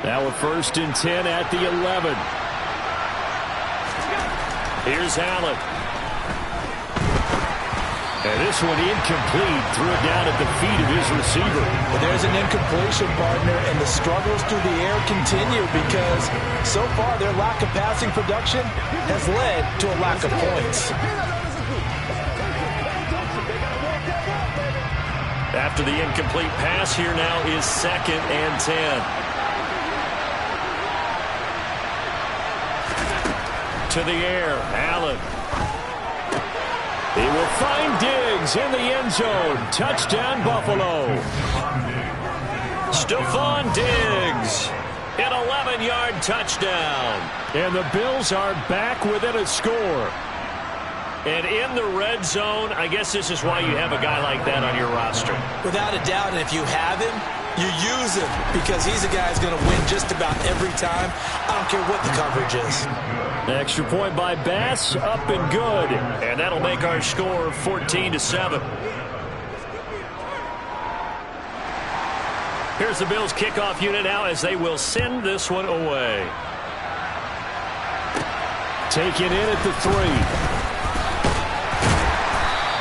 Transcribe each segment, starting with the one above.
Now a 1st and 10 at the 11. Here's Allen. And this one incomplete. Threw it down at the feet of his receiver. Well, there's an incompletion, partner, and the struggles through the air continue because so far their lack of passing production has led to a lack of points. After the incomplete pass, here now is 2nd and 10. To the air, Allen. He will find Diggs in the end zone. Touchdown, Buffalo. Stephon Diggs, an 11-yard touchdown. And the Bills are back within a score. And in the red zone, I guess this is why you have a guy like that on your roster. Without a doubt, and if you have him, you use him because he's a guy who's going to win just about every time. I don't care what the coverage is. Extra point by Bass, up and good. And that'll make our score 14-7. Here's the Bills kickoff unit now as they will send this one away. Taken in at the 3.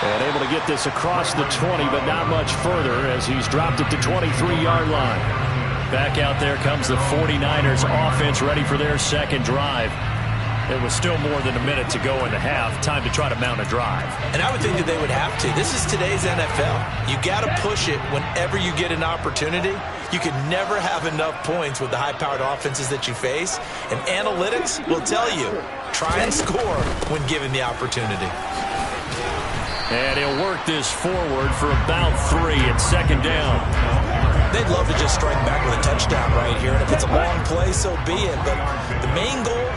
And able to get this across the 20, but not much further as he's dropped it to 23-yard line. Back out there comes the 49ers offense ready for their second drive. It was still more than a minute to go in the half. Time to try to mount a drive. And I would think that they would have to. This is today's NFL. You got to push it whenever you get an opportunity. You can never have enough points with the high-powered offenses that you face. And analytics will tell you, try and score when given the opportunity. And he'll work this forward for about 3 at 2nd down. They'd love to just strike back with a touchdown right here. And if it's a long play, so be it. But the main goal,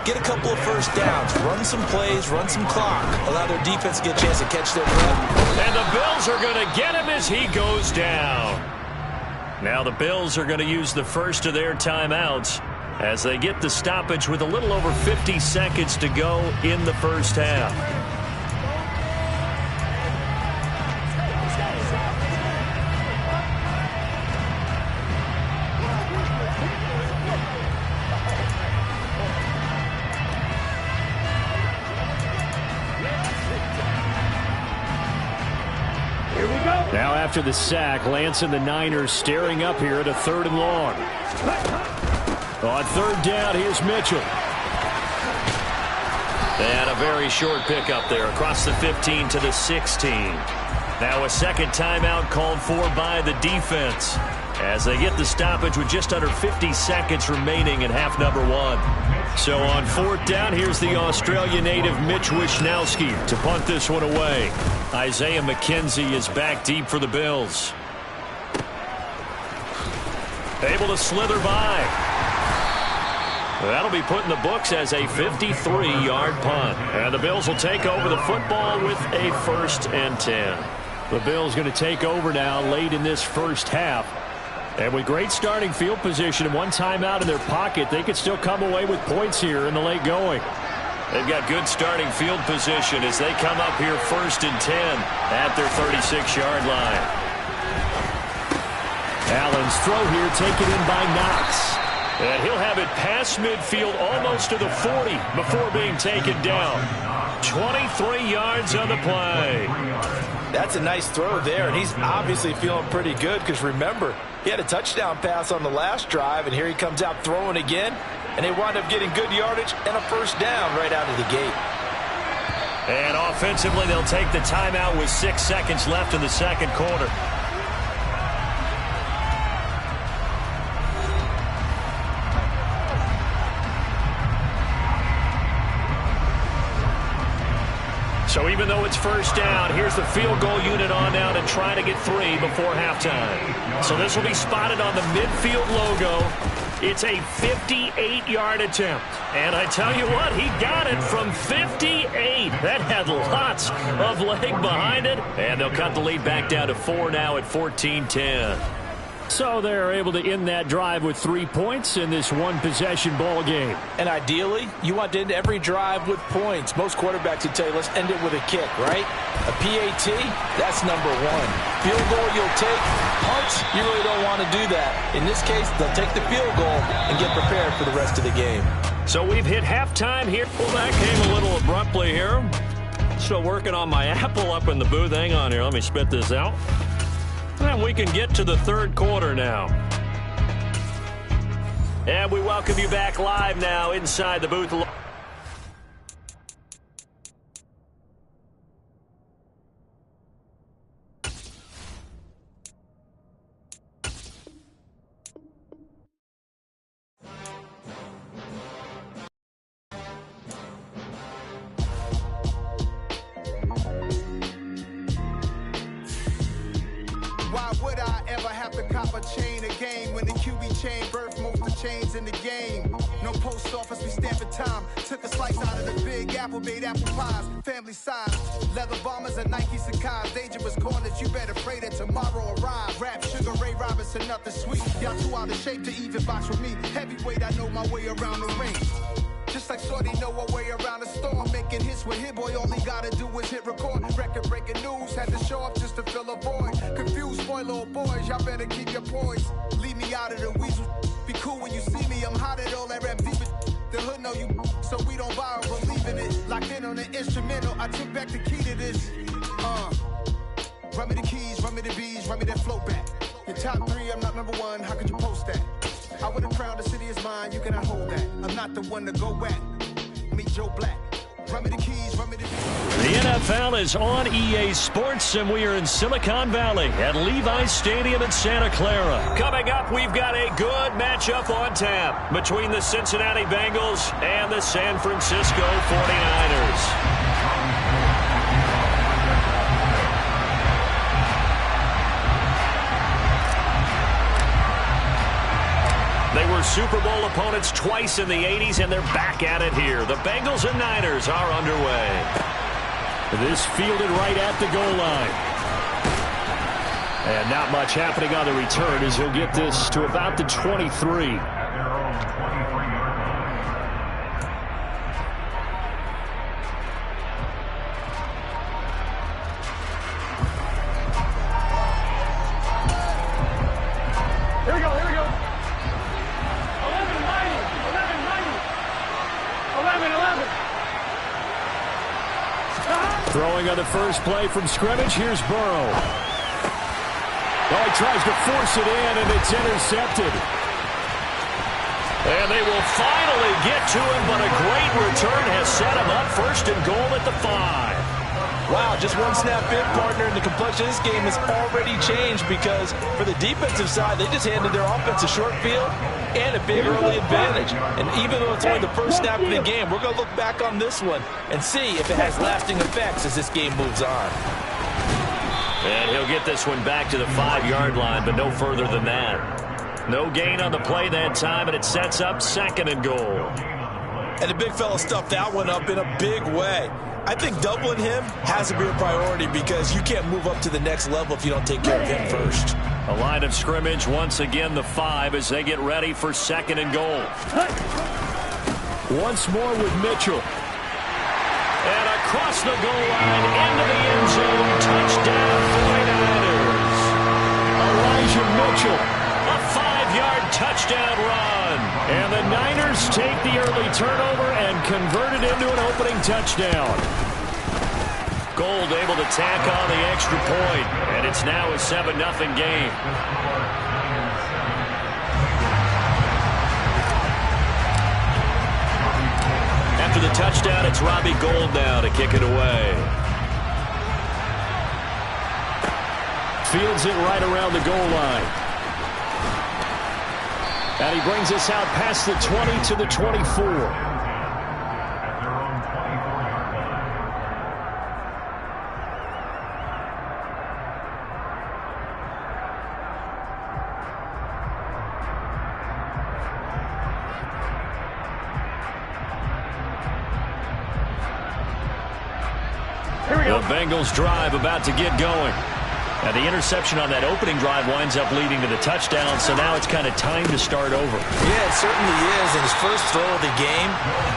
get a couple of first downs. Run some plays, run some clock. Allow their defense to get a chance to catch their breath. And the Bills are going to get him as he goes down. Now the Bills are going to use the first of their timeouts as they get the stoppage with a little over 50 seconds to go in the first half. Now after the sack, Lance and the Niners staring up here at a 3rd and long. On 3rd down, here's Mitchell. And a very short pickup there across the 15 to the 16. Now a second timeout called for by the defense as they get the stoppage with just under 50 seconds remaining in half number 1. So on 4th down, here's the Australian native Mitch Wishnowsky to punt this one away. Isaiah McKenzie is back deep for the Bills. Able to slither by. That'll be put in the books as a 53-yard punt. And the Bills will take over the football with a 1st and 10. The Bills going to take over now late in this first half. And with great starting field position and one timeout in their pocket, they could still come away with points here in the late going. They've got good starting field position as they come up here 1st and 10 at their 36-yard line. Allen's throw here taken in by Knox. And he'll have it past midfield almost to the 40 before being taken down. 23 yards on the play. That's a nice throw there, and he's obviously feeling pretty good because remember, he had a touchdown pass on the last drive, and here he comes out throwing again, and they wind up getting good yardage and a 1st down right out of the gate. And offensively, they'll take the timeout with 6 seconds left in the second quarter. So even though it's 1st down, here's the field goal unit on now to try to get 3 before halftime. So this will be spotted on the midfield logo. It's a 58-yard attempt. And I tell you what, he got it from 58. That had lots of leg behind it. And they'll cut the lead back down to 4 now at 14-10. So they're able to end that drive with 3 points in this one-possession ball game. And ideally, you want to end every drive with points. Most quarterbacks would tell you, let's end it with a kick, right? A PAT, that's number 1. field goal you'll take. Punts, you really don't want to do that. In this case, they'll take the field goal and get prepared for the rest of the game. So we've hit halftime here. Well, that came a little abruptly here. Still working on my apple up in the booth. Hang on here. Let me spit this out. And we can get to the third quarter now. And we welcome you back live now inside the booth. Why would I ever have to cop a chain a game when the QB chain birthed most of the chains in the game? No post office, we stamping time. Took a slice out of the big apple, made apple pies. Family size, leather bombers and Nike Sacai's. Dangerous corners, you better pray that tomorrow arrive. Rap, Sugar Ray Robinson, nothing sweet. Y'all too out of shape to even box with me. Heavyweight, I know my way around the ring. Just like Shorty know a way around the storm. Making hits with Hit Boy, all he gotta do is hit record. Record-breaking news, had to show up just to fill a void. Confused, spoiled little boys, y'all better keep your poise. Leave me out of the weasel. Be cool when you see me, I'm hot at all that rap deep. The hood know you, so we don't borrow, believe in it. Locked in on the instrumental, I took back the key to this. Run me the keys, run me the bees, run me that flow back. Your top three, I'm not number one, how could you post that? I would have crowned the city is mine, you cannot hold that. I'm not the one to go back. Meet Joe Black. Run me the keys, run me the bees. The NFL is on EA Sports, and we are in Silicon Valley at Levi's Stadium in Santa Clara. Coming up, we've got a good matchup on tap between the Cincinnati Bengals and the San Francisco 49ers. They were Super Bowl opponents twice in the 80s, and they're back at it here. The Bengals and Niners are underway. This fielded right at the goal line. And not much happening on the return as he'll get this to about the 23. Here we go. Throwing on the first play from scrimmage, here's Burrow. Oh, he tries to force it in, and it's intercepted. And they will finally get to him, but a great return has set him up first and goal at the 5. Wow, just one snap in, partner, and the complexion of this game has already changed because for the defensive side, they just handed their offense a short field and a big early advantage. And even though it's only the first snap of the game, we're going to look back on this one and see if it has lasting effects as this game moves on. And he'll get this one back to the 5-yard line, but no further than that. No gain on the play that time, and it sets up second and goal. And the big fella stuffed that one up in a big way. I think doubling him has to be a priority because you can't move up to the next level if you don't take care of him first. A line of scrimmage, once again the 5 as they get ready for second and goal. Once more with Mitchell. And across the goal line, into the end zone, touchdown 49ers. Elijah Mitchell, a 5-yard touchdown run. And the Niners take the early turnover and convert it into an opening touchdown. Gold able to tack on the extra point, and it's now a 7-0 game. After the touchdown, it's Robbie Gould now to kick it away. Fields it right around the goal line. And he brings us out past the 20 to the 24. The Bengals drive about to get going. Now, the interception on that opening drive winds up leading to the touchdown, so now it's kind of time to start over. Yeah, it certainly is in his first throw of the game,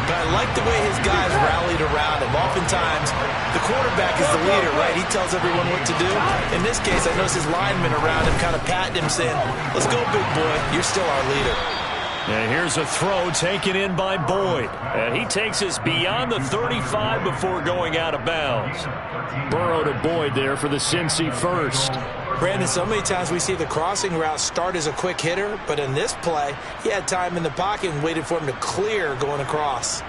but I like the way his guys rallied around him. Oftentimes, the quarterback is the leader, right? He tells everyone what to do. In this case, I noticed his linemen around him kind of patting him, saying, "Let's go, big boy. You're still our leader." And here's a throw taken in by Boyd. And he takes us beyond the 35 before going out of bounds. Burrow to Boyd there for the Cincy first. Brandon, so many times we see the crossing route start as a quick hitter, but in this play, he had time in the pocket and waited for him to clear going across.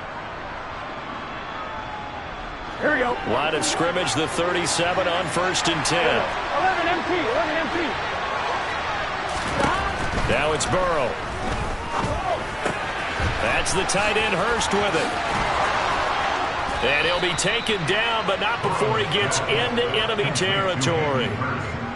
Here we go. Line of scrimmage, the 37 on 1st and 10. 11 empty. Now it's Burrow. That's the tight end Hurst with it. And he'll be taken down, but not before he gets into enemy territory.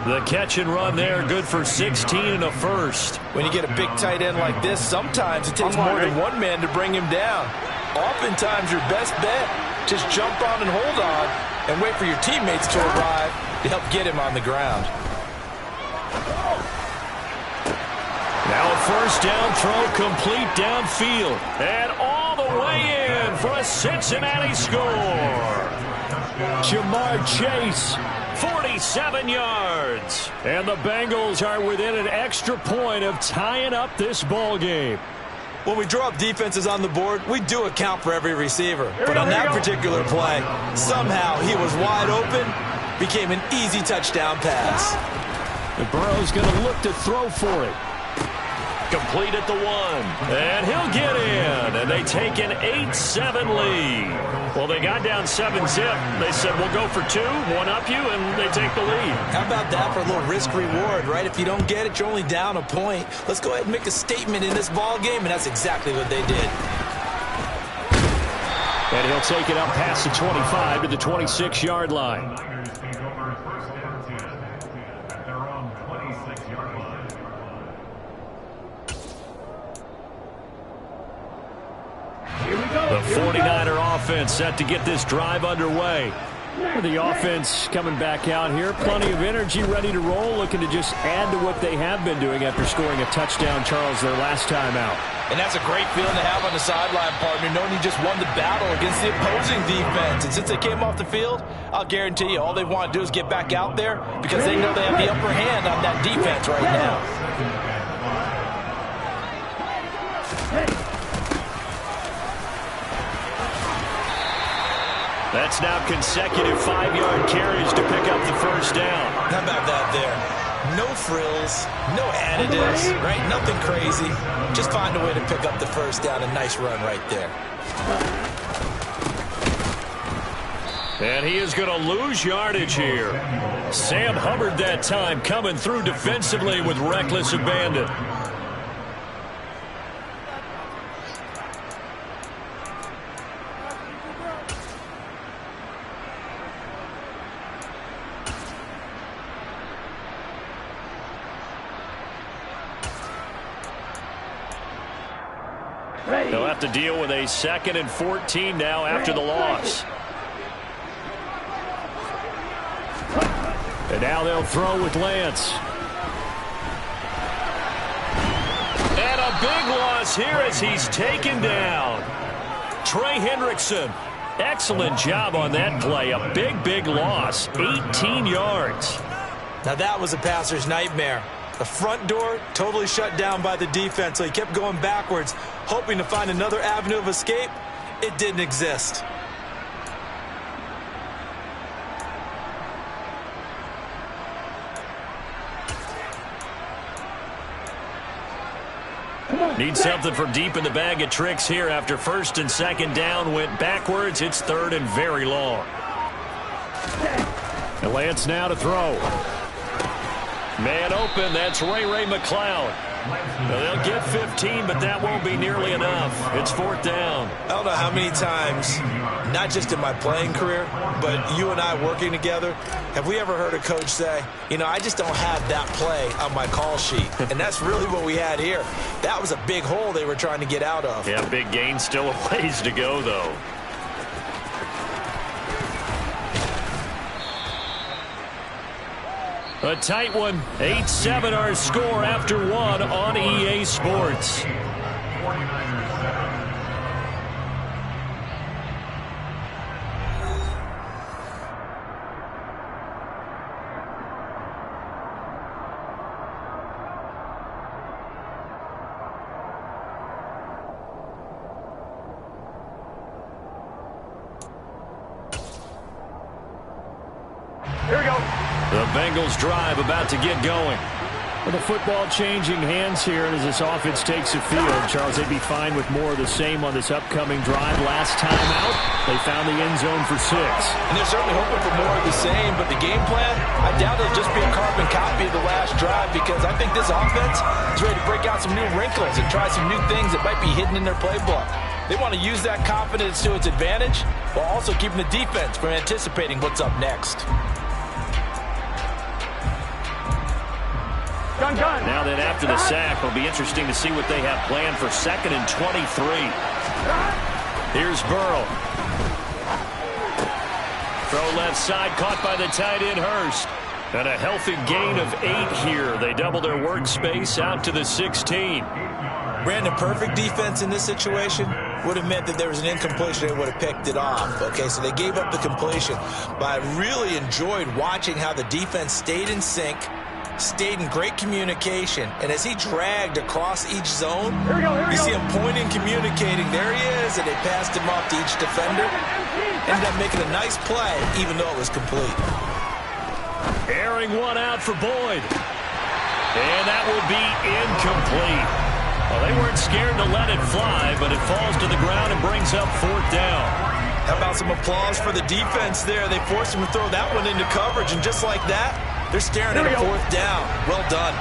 The catch and run there, good for 16 and a first. When you get a big tight end like this, sometimes it takes more than one man to bring him down. Oftentimes your best bet, just jump on and hold on and wait for your teammates to arrive to help get him on the ground. Now a first down throw complete downfield. And all the way in for a Cincinnati score. Jamar Chase, 47 yards. And the Bengals are within an extra point of tying up this ball game. When we draw up defenses on the board, we do account for every receiver. But on that particular play, somehow he was wide open, became an easy touchdown pass. And Burrow's going to look to throw for it. Complete at the 1. And he'll get in. And they take an 8-7 lead. Well, they got down 7-zip. They said, we'll go for 2, one up you, and they take the lead. How about that for a little risk-reward, right? If you don't get it, you're only down a point. Let's go ahead and make a statement in this ball game, and that's exactly what they did. And he'll take it up past the 25 to the 26-yard line. The 49er offense set to get this drive underway. The offense coming back out here. Plenty of energy, ready to roll, looking to just add to what they have been doing after scoring a touchdown, Charles, their last time out. And that's a great feeling to have on the sideline, partner, knowing you just won the battle against the opposing defense. And since they came off the field, I'll guarantee you all they want to do is get back out there because they know they have the upper hand on that defense right now. That's now consecutive 5-yard carries to pick up the first down. How about that there? No frills, no additives, right? Nothing crazy. Just find a way to pick up the first down. A nice run right there. And he is going to lose yardage here. Sam Hubbard that time coming through defensively with reckless abandon. They'll have to deal with a 2nd and 14 now after the loss. And now they'll throw with Lance. And a big loss here as he's taken down. Trey Hendrickson, excellent job on that play. A big loss, 18 yards. Now that was a passer's nightmare. The front door totally shut down by the defense, so he kept going backwards, hoping to find another avenue of escape. It didn't exist. Need something from deep in the bag of tricks here after 1st and 2nd down went backwards. It's 3rd and very long. And Lance now to throw. Man open, that's Ray McCloud. Now they'll get 15, but that won't be nearly enough. It's 4th down. I don't know how many times, not just in my playing career, but you and I working together, have we ever heard a coach say, you know, I just don't have that play on my call sheet. And that's really what we had here. That was a big hole they were trying to get out of. Yeah, big gain, still a ways to go, though. A tight one. 8-7 our score after one on EA Sports. Here we go. The Bengals drive about to get going. With the football changing hands here as this offense takes the field. Charles, they'd be fine with more of the same on this upcoming drive. Last time out, they found the end zone for 6. And they're certainly hoping for more of the same, but the game plan, I doubt it'll just be a carbon copy of the last drive, because I think this offense is ready to break out some new wrinkles and try some new things that might be hidden in their playbook. They want to use that confidence to its advantage while also keeping the defense from anticipating what's up next. Gun. Now then, after the sack, it'll be interesting to see what they have planned for 2nd and 23. Here's Burrow. Throw left side, caught by the tight end Hurst. And a healthy gain of 8 here. They double their workspace out to the 16. Brandon, perfect defense in this situation would have meant that there was an incompletion. They would have picked it off. Okay, so they gave up the completion. But I really enjoyed watching how the defense stayed in sync, stayed in great communication, and as he dragged across each zone, you see him pointing, communicating. There he is, and they passed him off to each defender. Ended up making a nice play, even though it was complete. Airing one out for Boyd. And that will be incomplete. Well, they weren't scared to let it fly, but it falls to the ground and brings up 4th down. How about some applause for the defense there? They forced him to throw that one into coverage, and just like that, they're staring at a 4th down. Well done.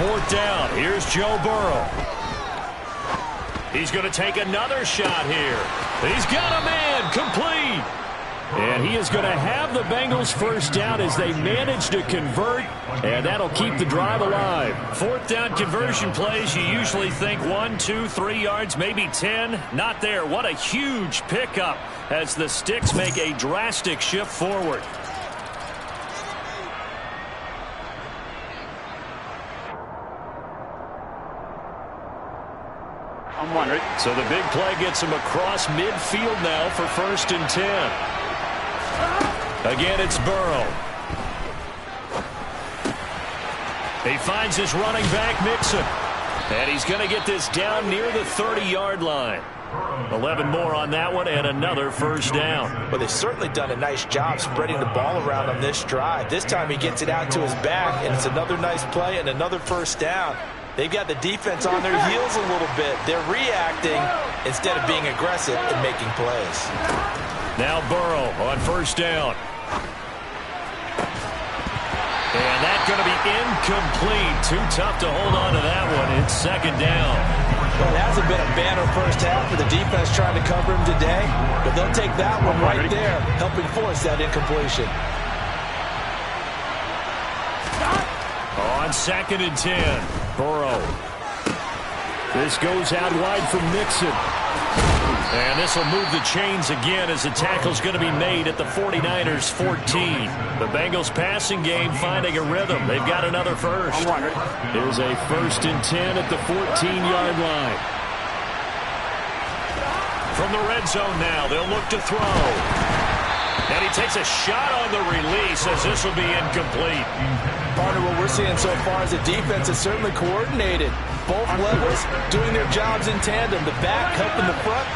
4th down. Here's Joe Burrow. He's going to take another shot here. He's got a man. Complete. And he is going to have the Bengals 1st down as they manage to convert, and that'll keep the drive alive. 4th down conversion plays, you usually think 1, 2, 3 yards, maybe 10. Not there. What a huge pickup as the sticks make a drastic shift forward. I'm wondering. So the big play gets him across midfield now for 1st and 10. Again, it's Burrow. He finds his running back, Mixon. And he's going to get this down near the 30-yard line. 11 more on that one, and another 1st down. Well, they've certainly done a nice job spreading the ball around on this drive. This time he gets it out to his back, and it's another nice play and another 1st down. They've got the defense on their heels a little bit. They're reacting instead of being aggressive and making plays. Now Burrow on 1st down. And that's going to be incomplete. Too tough to hold on to that one. It's 2nd down. Well, it hasn't been a banner 1st half for the defense trying to cover him today, but they'll take that one right there, helping force that incompletion. On 2nd and 10, Burrow. This goes out wide for Mixon. And this will move the chains again as the tackle's going to be made at the 49ers 14. The Bengals passing game finding a rhythm. They've got another 1st. Here's a 1st and 10 at the 14-yard line. From the red zone now, they'll look to throw. And he takes a shot on the release as this will be incomplete. Partner, what we're seeing so far is the defense is certainly coordinated. Both levels doing their jobs in tandem. The back helping the front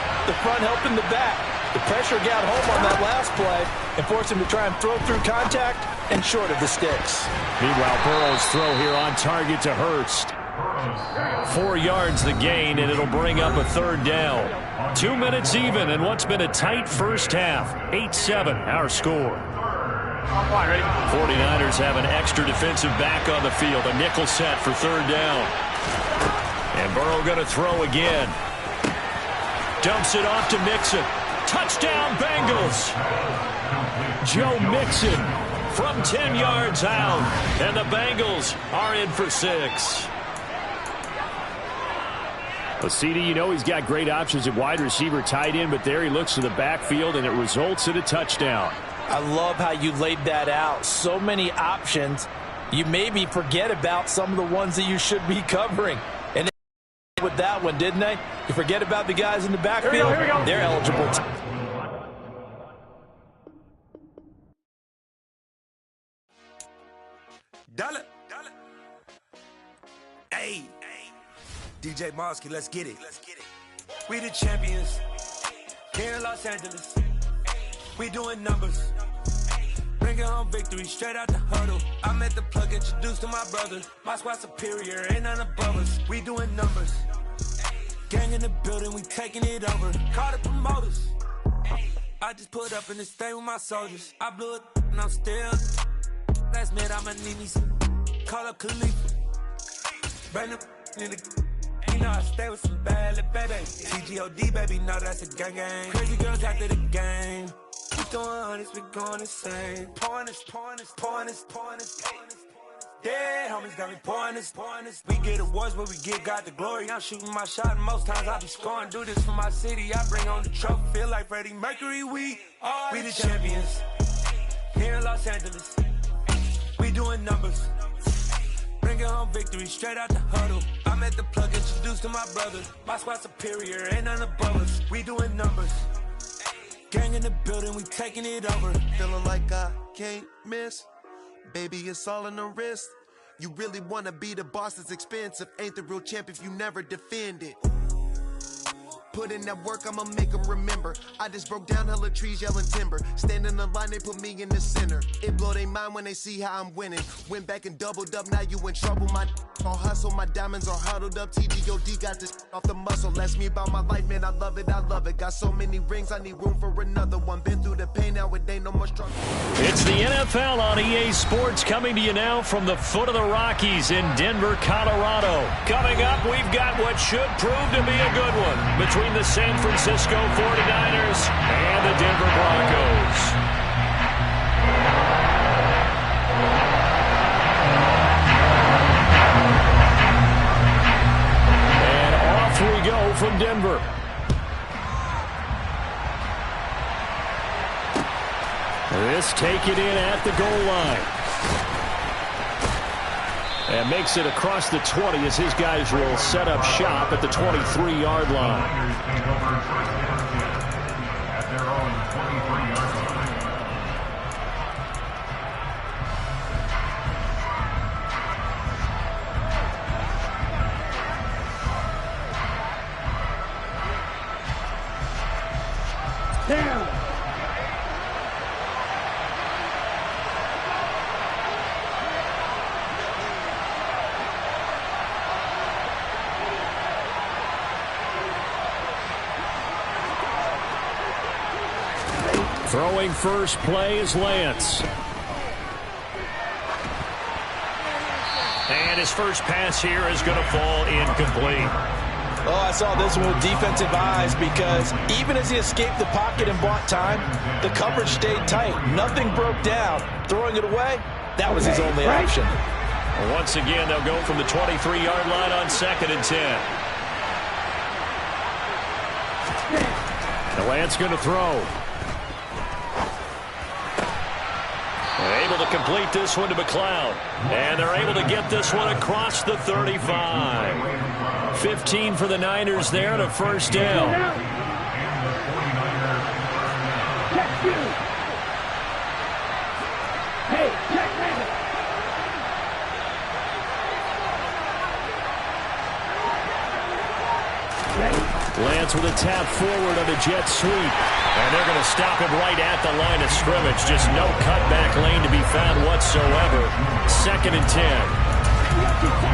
helping the back. The pressure got home on that last play and forced him to try and throw through contact and short of the sticks. Meanwhile, Burrow's throw here on target to Hurst. 4 yards the gain, and it'll bring up a 3rd down. 2 minutes even in what's been a tight 1st half. 8-7 our score. 49ers have an extra defensive back on the field. A nickel set for 3rd down. And Burrow going to throw again. Dumps it off to Mixon. Touchdown, Bengals. Joe Mixon from 10 yards out. And the Bengals are in for 6. Well, CD, you know he's got great options at wide receiver, tight end, but there he looks to the backfield, and it results in a touchdown. I love how you laid that out. So many options. You maybe forget about some of the ones that you should be covering. And they with that one, didn't they? You forget about the guys in the backfield. Here we go. They're eligible. Dollar. Hey. DJ Mosky, let's get it. We the champions here in Los Angeles. We doing numbers. Bringing home victory straight out the huddle. I met the plug, introduced to my brother. My squad superior, ain't none above us. We doing numbers. Gang in the building, we taking it over. Call the promoters. I just put up in this thing with my soldiers. I blew it and I'm still. Last minute, I'ma need me some. Call up Khalifa. Brand new in the. You know I stay with some bad little baby. TGOD, baby, know that's a gang gang. Crazy girls after the game. We throwing hundreds, we going insane. Pouring this. Yeah, homies got me pouring this. We get awards, but we give God the glory. I'm shooting my shot, and most times I be scoring. Do this for my city, I bring on the trophy. Feel like Freddie Mercury, we the champions. Here in Los Angeles, we doing numbers. Bringing home victory straight out the huddle. I met the plug, introduced to my brother. My squad superior, ain't none above us. We doing numbers. Gang in the building, we taking it over. Feeling like I can't miss. Baby, it's all in the wrist. You really wanna be the boss, it's expensive. Ain't the real champ if you never defend it. Put in that work, I'ma make them remember. I just broke down hella trees, yelling timber. Stand in the line, they put me in the center. It blow their mind when they see how I'm winning. Went back and doubled up, now you in trouble. My all hustle, my diamonds are huddled up. TGOD got this off the muscle. Ask me about my life, man, I love it. Got so many rings, I need room for another one. Been through the pain, now it ain't no more struggle. It's the NFL on EA Sports, coming to you now from the foot of the Rockies in Denver, Colorado. Coming up, we've got what should prove to be a good one between the San Francisco 49ers and the Denver Broncos. And off we go from Denver. This take it in at the goal line. And makes it across the 20 as his guys will set up shop at the 23-yard line. At their own 23-yard line. Down. Throwing first play is Lance. And his first pass here is going to fall incomplete. Oh, I saw this one with defensive eyes because even as he escaped the pocket and bought time, the coverage stayed tight. Nothing broke down. Throwing it away, that was his only option. Well, once again, they'll go from the 23-yard line on 2nd and 10. And Lance going to throw. Able to complete this one to McLeod. And they're able to get this one across the 35. 15 for the Niners there and a first down. Lance with a tap forward on a jet sweep. And they're going to stop him right at the line of scrimmage. Just no cutback lane to be found whatsoever. 2nd and 10.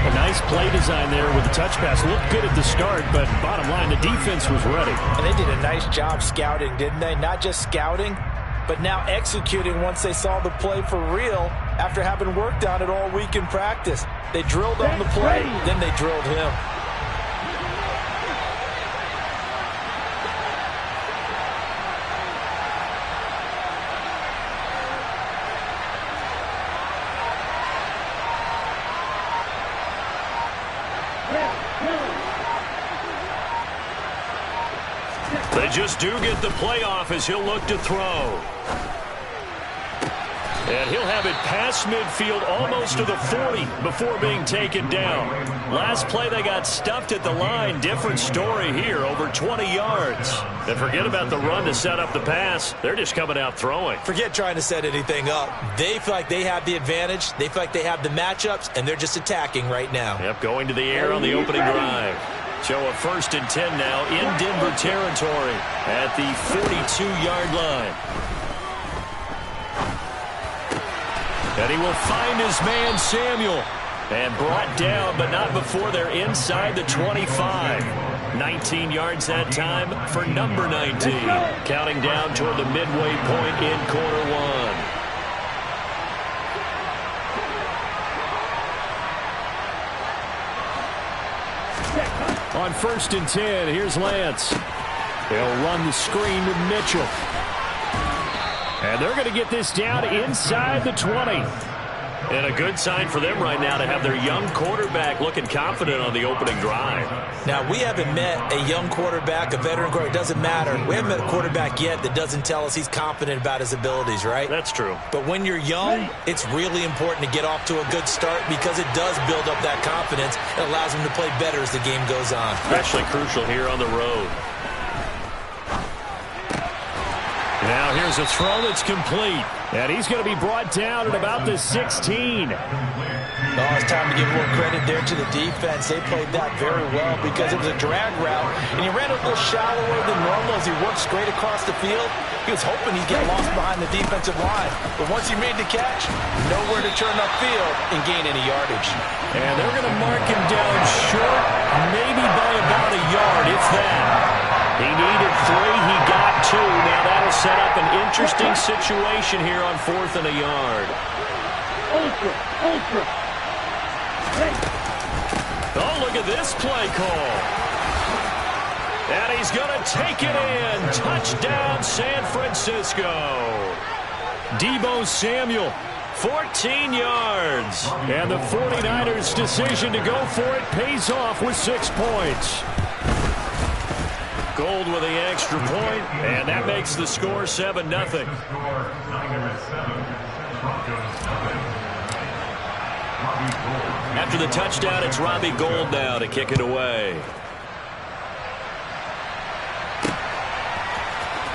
A nice play design there with the touch pass. Looked good at the start, but bottom line, the defense was ready. And they did a nice job scouting, didn't they? Not just scouting, but now executing once they saw the play for real after having worked on it all week in practice. They drilled on the play, then they drilled him. They just do get the playoff as he'll look to throw. And he'll have it past midfield almost to the 40 before being taken down. Last play they got stuffed at the line. Different story here, over 20 yards. And forget about the run to set up the pass. They're just coming out throwing. Forget trying to set anything up. They feel like they have the advantage. They feel like they have the matchups, and they're just attacking right now. Yep, going to the air on the opening drive. So a 1st and 10 now in Denver territory at the 42-yard line. And he will find his man, Samuel. And brought down, but not before they're inside the 25. 19 yards that time for number 19. Counting down toward the midway point in quarter one. On 1st and 10, here's Lance. He'll run the screen to Mitchell. And they're going to get this down inside the 20. And a good sign for them right now to have their young quarterback looking confident on the opening drive. Now, we haven't met a young quarterback, a veteran quarterback. It doesn't matter. We haven't met a quarterback yet that doesn't tell us he's confident about his abilities, right? That's true. But when you're young, it's really important to get off to a good start because it does build up that confidence. It allows him to play better as the game goes on. Especially crucial here on the road. Now here's a throw that's complete. And he's going to be brought down at about the 16. Oh, it's time to give more credit there to the defense. They played that very well because it was a drag route, and he ran a little shallower than normal as he worked straight across the field. He was hoping he'd get lost behind the defensive line. But once he made the catch, nowhere to turn upfield and gain any yardage. And they're going to mark him down short, maybe by about a yard, if that. He needed 3, he got 2. Now that'll set up an interesting situation here on 4th and a yard. Ultra. Oh, look at this play call. And he's going to take it in. Touchdown, San Francisco. Deebo Samuel, 14 yards. And the 49ers' decision to go for it pays off with 6 points. Gold with the extra point, and that makes the score 7-0. After the touchdown, it's Robbie Gould now to kick it away.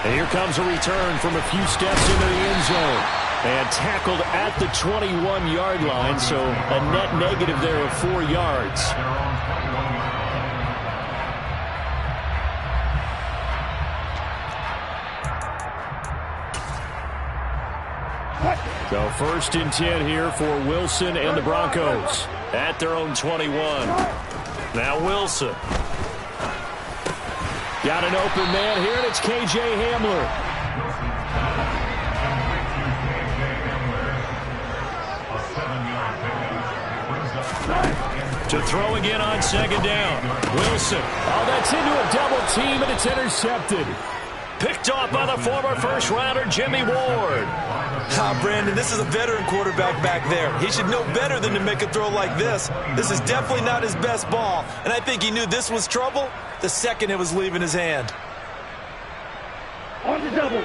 And here comes a return from a few steps into the end zone. And tackled at the 21-yard line, so a net negative there of 4 yards. So 1st and 10 here for Wilson and the Broncos at their own 21. Now Wilson. Got an open man here, and it's K.J. Hamler. To throw again on 2nd down. Wilson. Oh, that's into a double team, and it's intercepted. Picked off by the former first-rounder, Jimmy Ward. Brandon, this is a veteran quarterback back there. He should know better than to make a throw like this. This is definitely not his best ball, and I think he knew this was trouble the second it was leaving his hand. On the double.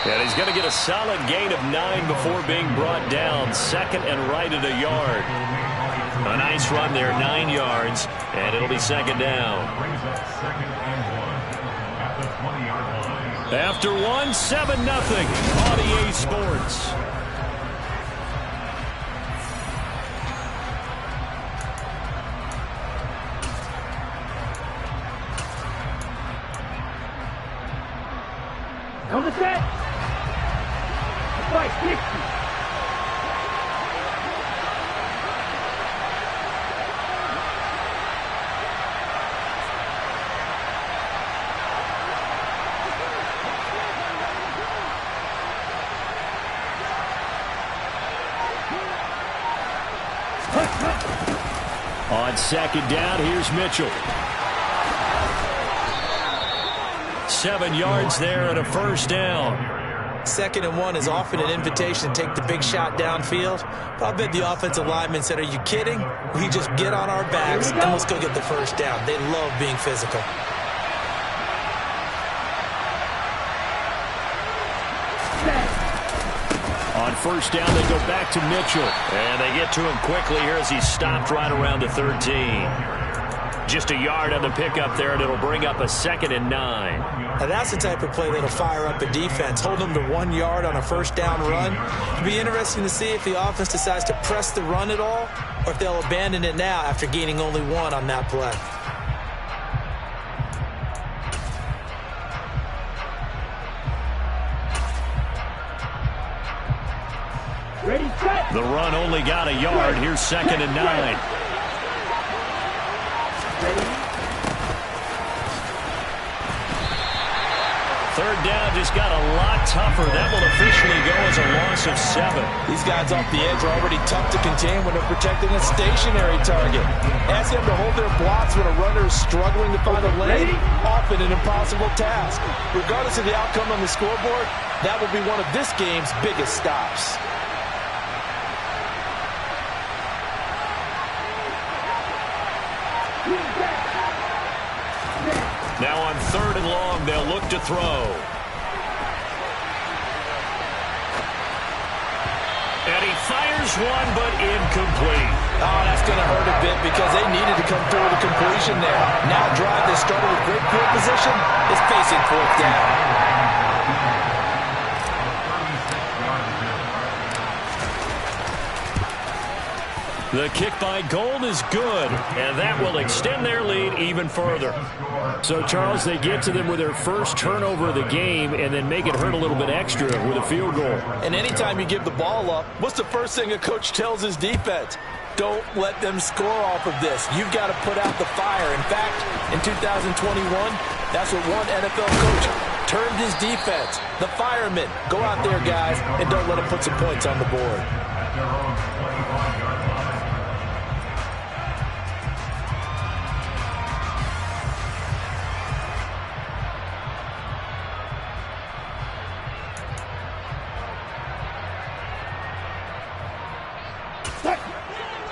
And he's going to get a solid gain of 9 before being brought down. 2nd and right at a yard. A nice run there, 9 yards, and it'll be 2nd down. After 1, 7-0 on EA Sports. On the set. Fight 60. On 2nd down, here's Mitchell. 7 yards there and a first down. 2nd and 1 is often an invitation to take the big shot downfield. But I bet the offensive lineman said, are you kidding? We just get on our backs and let's go get the first down. They love being physical. On first down, they go back to Mitchell. And they get to him quickly here as he's stopped right around the 13. Just a yard on the pickup there, and it'll bring up a 2nd and 9. Now that's the type of play that'll fire up a defense. Hold them to 1 yard on a first down run. It'll be interesting to see if the offense decides to press the run at all, or if they'll abandon it now after gaining only 1 on that play. Ready, set. The run only got a yard. Here's 2nd and 9. Third down just got a lot tougher. That will officially go as a loss of 7. These guys off the edge are already tough to contain when they're protecting a stationary target. Ask them to hold their blocks when a runner is struggling to find a lane, often an impossible task. Regardless of the outcome on the scoreboard, that will be one of this game's biggest stops. Now on 3rd and long, they'll look to throw. And he fires one, but incomplete. Oh, that's going to hurt a bit because they needed to come through with a completion there. Now a drive that started with great field position is facing 4th down. The kick by Gold is good, and that will extend their lead even further. So, Charles, they get to them with their first turnover of the game and then make it hurt a little bit extra with a field goal. And anytime you give the ball up, what's the first thing a coach tells his defense? Don't let them score off of this. You've got to put out the fire. In fact, in 2021, that's what one NFL coach termed his defense. The firemen. Go out there, guys, and don't let them put some points on the board.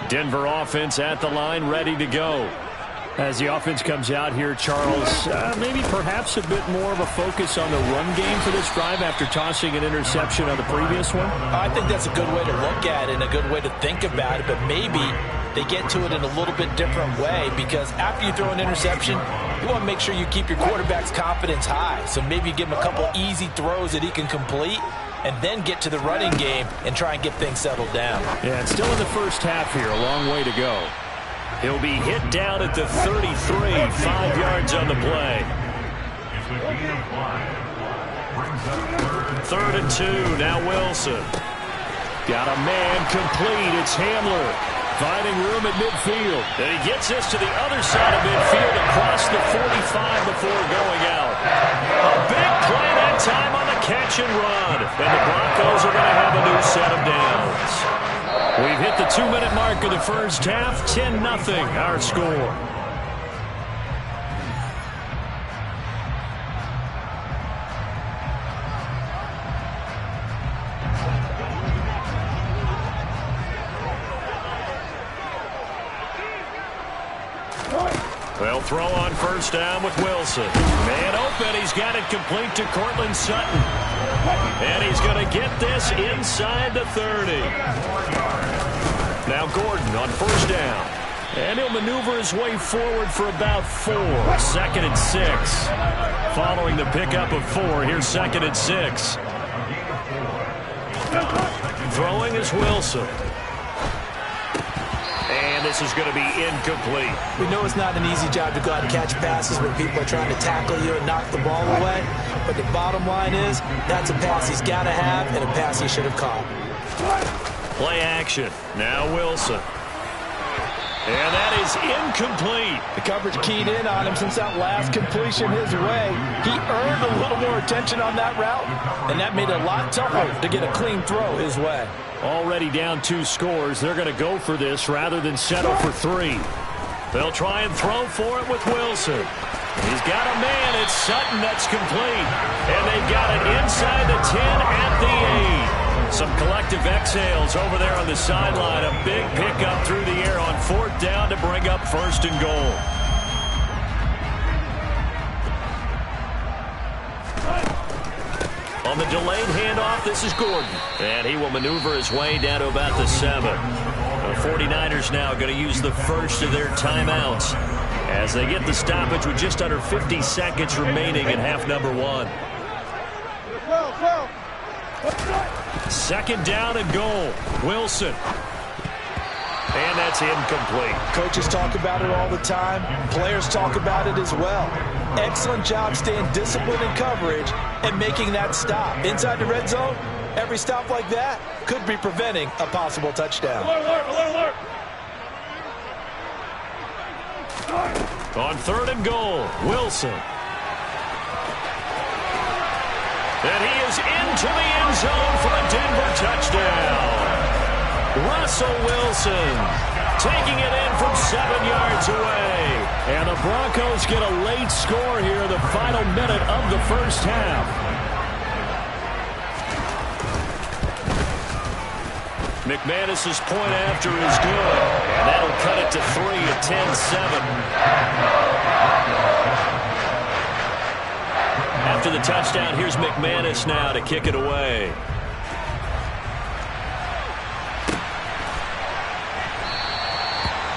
Denver offense at the line, ready to go. As the offense comes out here, Charles, maybe perhaps a bit more of a focus on the run game for this drive after tossing an interception on the previous one? I think that's a good way to look at it and a good way to think about it, but maybe they get to it in a little bit different way because after you throw an interception, you want to make sure you keep your quarterback's confidence high. So maybe you give him a couple easy throws that he can complete and then get to the running game and try and get things settled down. Yeah, it's still in the first half here. A long way to go. He'll be hit down at the 33, 5 yards on the play. 3rd and 2, now Wilson. Got a man complete. It's Hamler finding room at midfield. And he gets this to the other side of midfield across the 45 before going out. A big play that time on the catch and run. And the Broncos are going to have a new set of downs. We've hit the 2-minute mark of the first half. 10-0 our score. They'll throw on first down with Wilson. Man open. He's got it complete to Cortland Sutton. And he's going to get this inside the 30. Now Gordon on first down. And he'll maneuver his way forward for about 4. 2nd and 6. Following the pickup of 4, here's 2nd and 6. Throwing is Wilson. And this is going to be incomplete. We know it's not an easy job to go out and catch passes when people are trying to tackle you and knock the ball away. But the bottom line is, that's a pass he's got to have and a pass he should have caught. Play action. Now Wilson. And that is incomplete. The coverage keyed in on him since that last completion his way. He earned a little more attention on that route, and that made it a lot tougher to get a clean throw his way. Already down 2 scores. They're going to go for this rather than settle for 3. They'll try and throw for it with Wilson. He's got a man. It's Sutton that's complete. And they've got it inside the 10 at the 8. Some collective exhales over there on the sideline. A big pickup through the air on 4th down to bring up 1st and goal. On the delayed handoff, this is Gordon. And he will maneuver his way down to about the 7. The 49ers now going to use the first of their timeouts as they get the stoppage with just under 50 seconds remaining in half number 1. 2nd down and goal. Wilson. And that's incomplete. Coaches talk about it all the time. Players talk about it as well. Excellent job staying disciplined in coverage and making that stop. Inside the red zone, every stop like that could be preventing a possible touchdown. Alert. On 3rd and goal, Wilson. And he is into the end zone for a Denver touchdown. Russell Wilson taking it in from 7 yards away. And the Broncos get a late score here, the final minute of the first half. McManus's point after is good. And that'll cut it to 3 at 10-7. After the touchdown, here's McManus now to kick it away.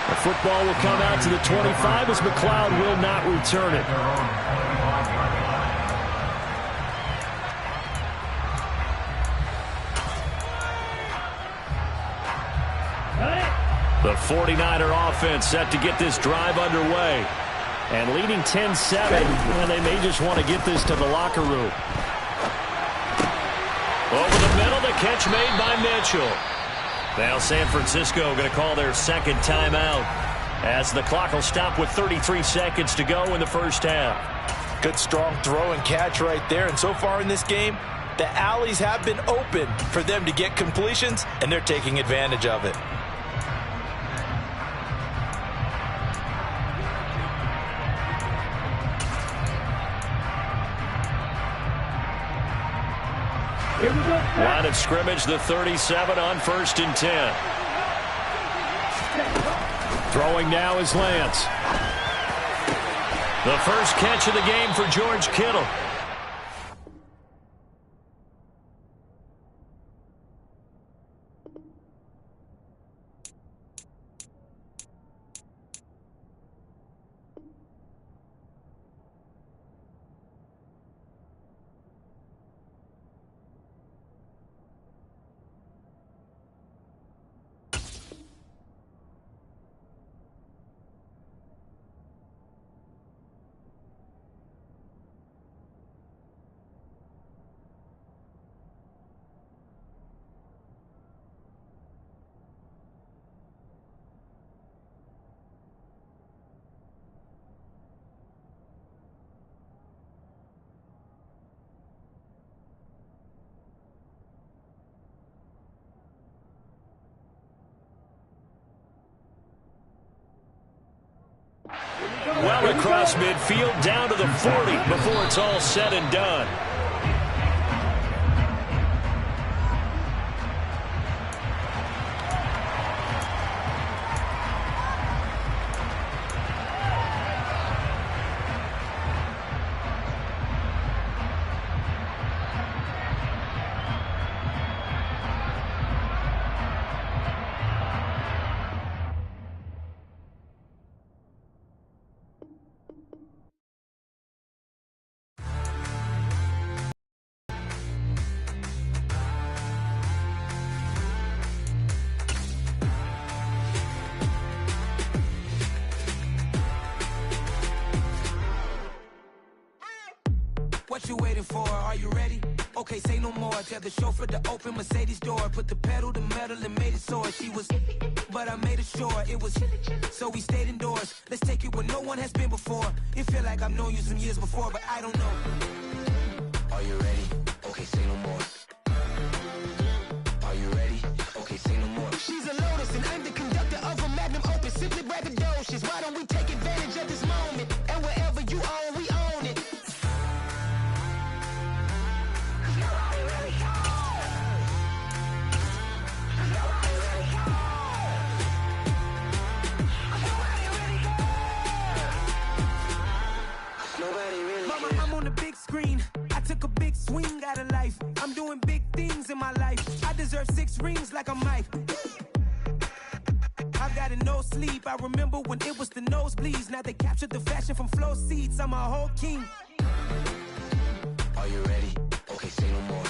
The football will come out to the 25 as McLeod will not return it. The 49er offense set to get this drive underway. And leading 10-7, and they may just want to get this to the locker room. Over the middle, the catch made by Mitchell. Now San Francisco going to call their 2nd timeout as the clock will stop with 33 seconds to go in the first half. Good strong throw and catch right there. And so far in this game, the alleys have been open for them to get completions, and they're taking advantage of it. Line of scrimmage, the 37 on 1st and 10. Throwing now is Lance. The first catch of the game for George Kittle. Well across midfield, down to the 40 before it's all said and done. What you waiting for? Are you ready? Okay, say no more. Tell the chauffeur to open Mercedes door. Put the pedal to metal and made it soar. She was, but I made it sure it was. So we stayed indoors. Let's take it where no one has been before. It feel like I've known you some years before, but I don't know. Are you ready? Okay, say no more. Are you ready? Okay, say no more. She's a Lotus and I'm the conductor of a Magnum Opus. Simply braggadocious. Why don't we take advantage of this moment? And wherever you are, we life. I deserve 6 rings like a Mike. I've got no sleep. I remember when it was the nosebleeds. Now they captured the fashion from flow seats. I'm a whole king. Are you ready? Okay, say no more.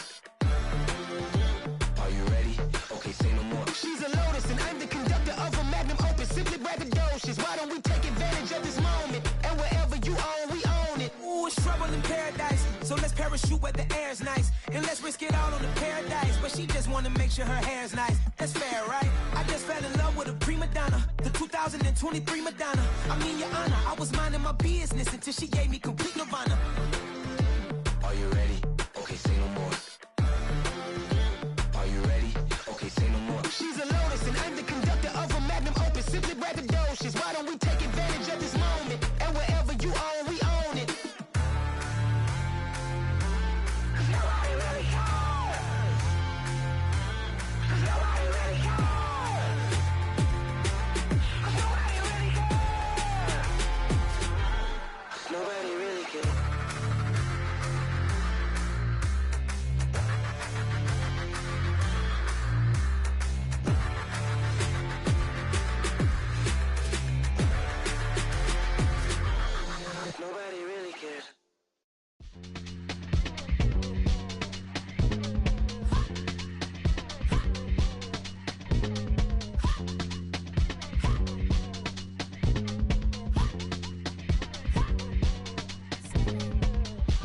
Are you ready? Okay, say no more. She's a lotus and I'm the conductor of a magnum opus. Simply braggadocious. Why don't we take advantage of this moment? And wherever you own, we own it. Ooh, it's trouble in paradise. So let's parachute where the air's nice. And let's risk it all on the paradise. But she just wanna make sure her hair's nice. That's fair, right? I just fell in love with a prima donna. The 2023 Madonna. I mean, your honor, I was minding my business until she gave me complete nirvana. Are you ready? Okay, say no more. Are you ready? Okay, say no more. She's a lotus and I'm the conductor of a magnum opus. Simply braggadocious. Why don't we take advantage of this moment? And wherever you own, we own it. Nobody really cares. Nobody really cares. Nobody really cares. Nobody really cares. Nobody really cares.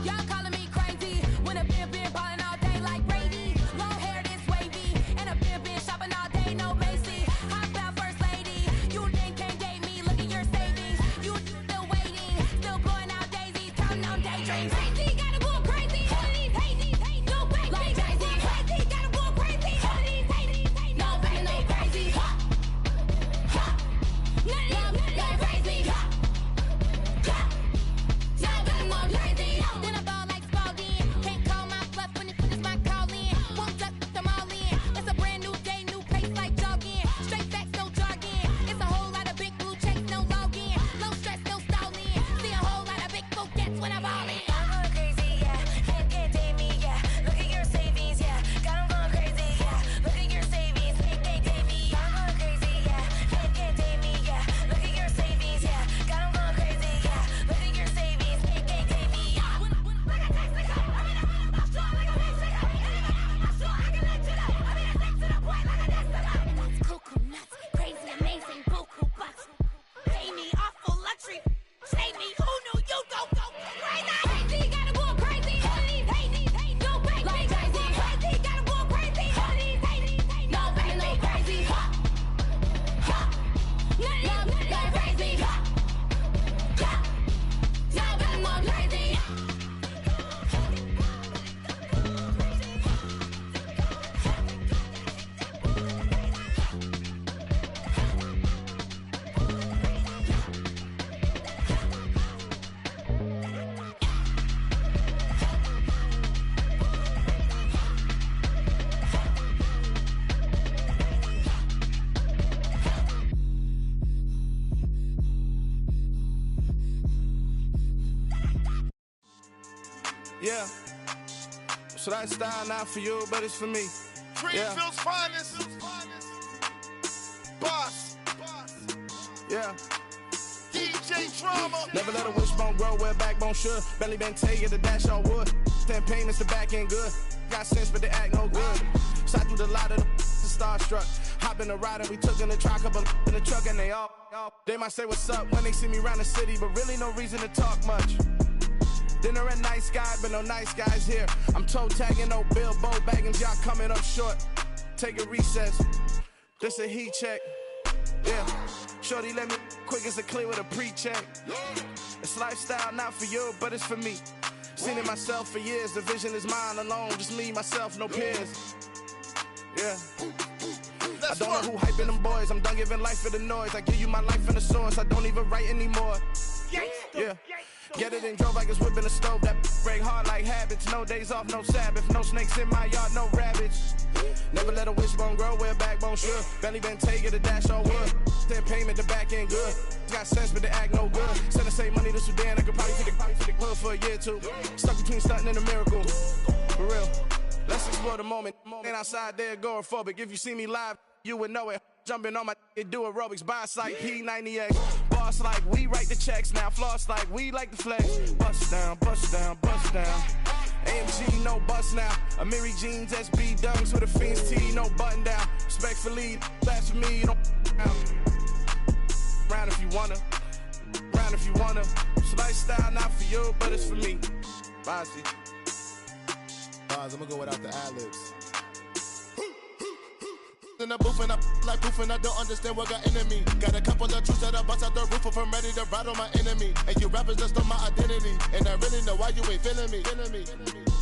Y'all calling me crazy when a been ballin' all day like Brady. Long hair this wavy, and a been shopping all day, no Macy. Hop out first lady, you then can't date me. Look at your savings, you still waiting, still blowing out daisies, counting on daydreams. Crazy, gotta go crazy. All of these hazy, no crazy. Like crazy, crazy, gotta go crazy. All of these hazy, no crazy, no crazy. None of these like crazy. Then I ball like Spalding. Can't call my bluff when it's my calling. Won't duck them all in. It's a brand new day, new pace like jogging. Straight facts, no jargon. It's a whole lot of big blue checks, no login. Low stress, no stalling. See a whole lot of big blue gets when I ball in. I'm going crazy, yeah. Can't date me, yeah. Look at your savings, yeah. Got 'em going crazy, yeah. Look at your savings, can't date me. I'm going crazy, yeah. Can't date me, yeah. Look at your savings, yeah. Got 'em going crazy, yeah. Look at your savings, can't date me. Cuckoo nuts, crazy, amazing, buku bucks. Pay me awful luxury. Save me, who knew you go crazy? Crazy, gotta go crazy. All of these hazy, no crazy. Like crazy, crazy, gotta go crazy. All of these hazy, no crazy, no crazy. None of these like crazy. Now gotta go crazy. Yeah. So that style not for you, but it's for me. Greenfield's finest. Boss. Yeah. DJ Drama. Never let a wishbone grow where backbone should. Belly been taking the dash on wood. Stand pain is the back end good. Got sense, but they act no good. Side through the lot of the starstruck. Hop in the ride and we took in the truck, couple in the truck and they all. They might say what's up when they see me around the city, but really no reason to talk much. Dinner at nice guy, but no nice guys here. I'm toe tagging, no Bilbo Baggins, y'all coming up short. Take a recess. This a heat check. Yeah. Shorty let me quick as a clear with a pre-check. It's lifestyle not for you, but it's for me. Seen it myself for years. The vision is mine alone. Just me, myself, no peers. Yeah. I don't know who hyping them boys. I'm done giving life for the noise. I give you my life in the source. I don't even write anymore. Yeah. Get it and drove like it's whipping a stove. That break hard like habits. No days off, no Sabbath. No snakes in my yard, no rabbits. Never let a wishbone grow where backbone should. Belly been taking the dash on wood. Then payment, the back end good. Got sense, but they act no good. Send the same money to Sudan. I could probably take the hood for a year or two. Stuck between stunting and a miracle. For real. Let's explore the moment. Ain't outside there agoraphobic. If you see me live, you would know it. Jumping on my do aerobics, boss like P90X. Boss like we write the checks now. Floss like we like the flex. Bust down, bust down, bust down. AMG, no bust now. Amiri jeans, SB dunks with a Fiends T, no button down. Respectfully, that's for me, you don't round if you wanna. Round if you wanna. It's lifestyle, not for you, but it's for me. Bossy. I'm gonna go without the ad-libs. In the booth and I like proof and I don't understand what got into me. Got a couple of truths that I bust out the roof if I'm ready to ride on my enemy. And you rappers just on my identity. And I really know why you ain't feeling me.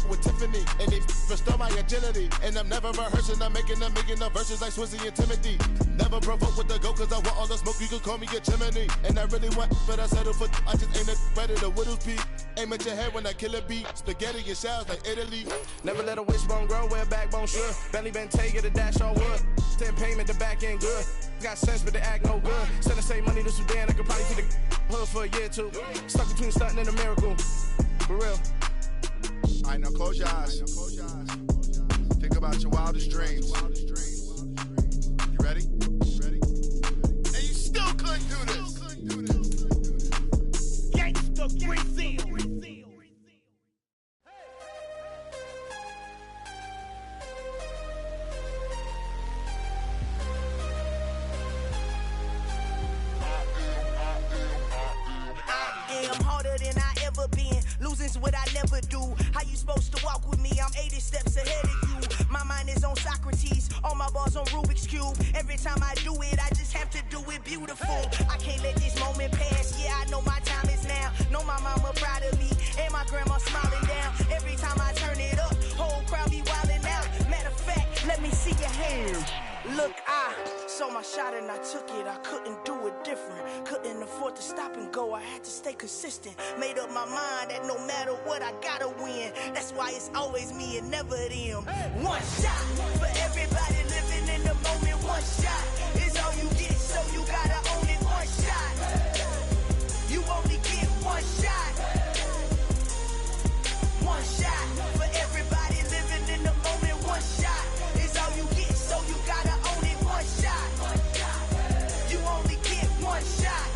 With Tiffany, and they restore my agility. And I'm never rehearsing, I'm making them verses like Swizzy and Timothy. Never provoke with the go, cause I want all the smoke, you can call me a chimney. And I really want, but I settle for, I just ain't ready to whittles peak. Aim at your head when I kill a beat. Spaghetti and shells like Italy. Never let a wishbone grow where a backbone should. Bentley Bentay, get a dash on wood. 10 payment, the back end good. Got sense, but the act no good. Send the same money to Sudan, I could probably feed the hood for a year or two. Stuck between stunting and a miracle. For real. All right, now close your eyes. Think about your wildest dreams. You ready? And you still couldn't do this. Gangsta Brazil. I'm harder than I ever been. Losing's what I never do. How you supposed to walk with me? I'm 80 steps ahead of you. My mind is on Socrates. All my bars on Rubik's Cube. Every time I do it, I just have to do it beautiful. I can't let this moment pass. Yeah, I know my time is now. Know my mama proud of me. And my grandma smiling down. Every time I turn it up, whole crowd be wildin' out. Matter of fact, let me see your hands. Look, I saw my shot and I took it. I couldn't do it different. Couldn't afford to stop and go. I had to stay consistent. Made up my mind that no matter what, I gotta win. That's why it's always me and never them. One shot for everybody living in the moment. One shot is all you get, so you gotta own it. One shot. You only get one shot. One shot for everybody living in the moment. One shot is all you get, so you gotta own it. One shot. You only get one shot.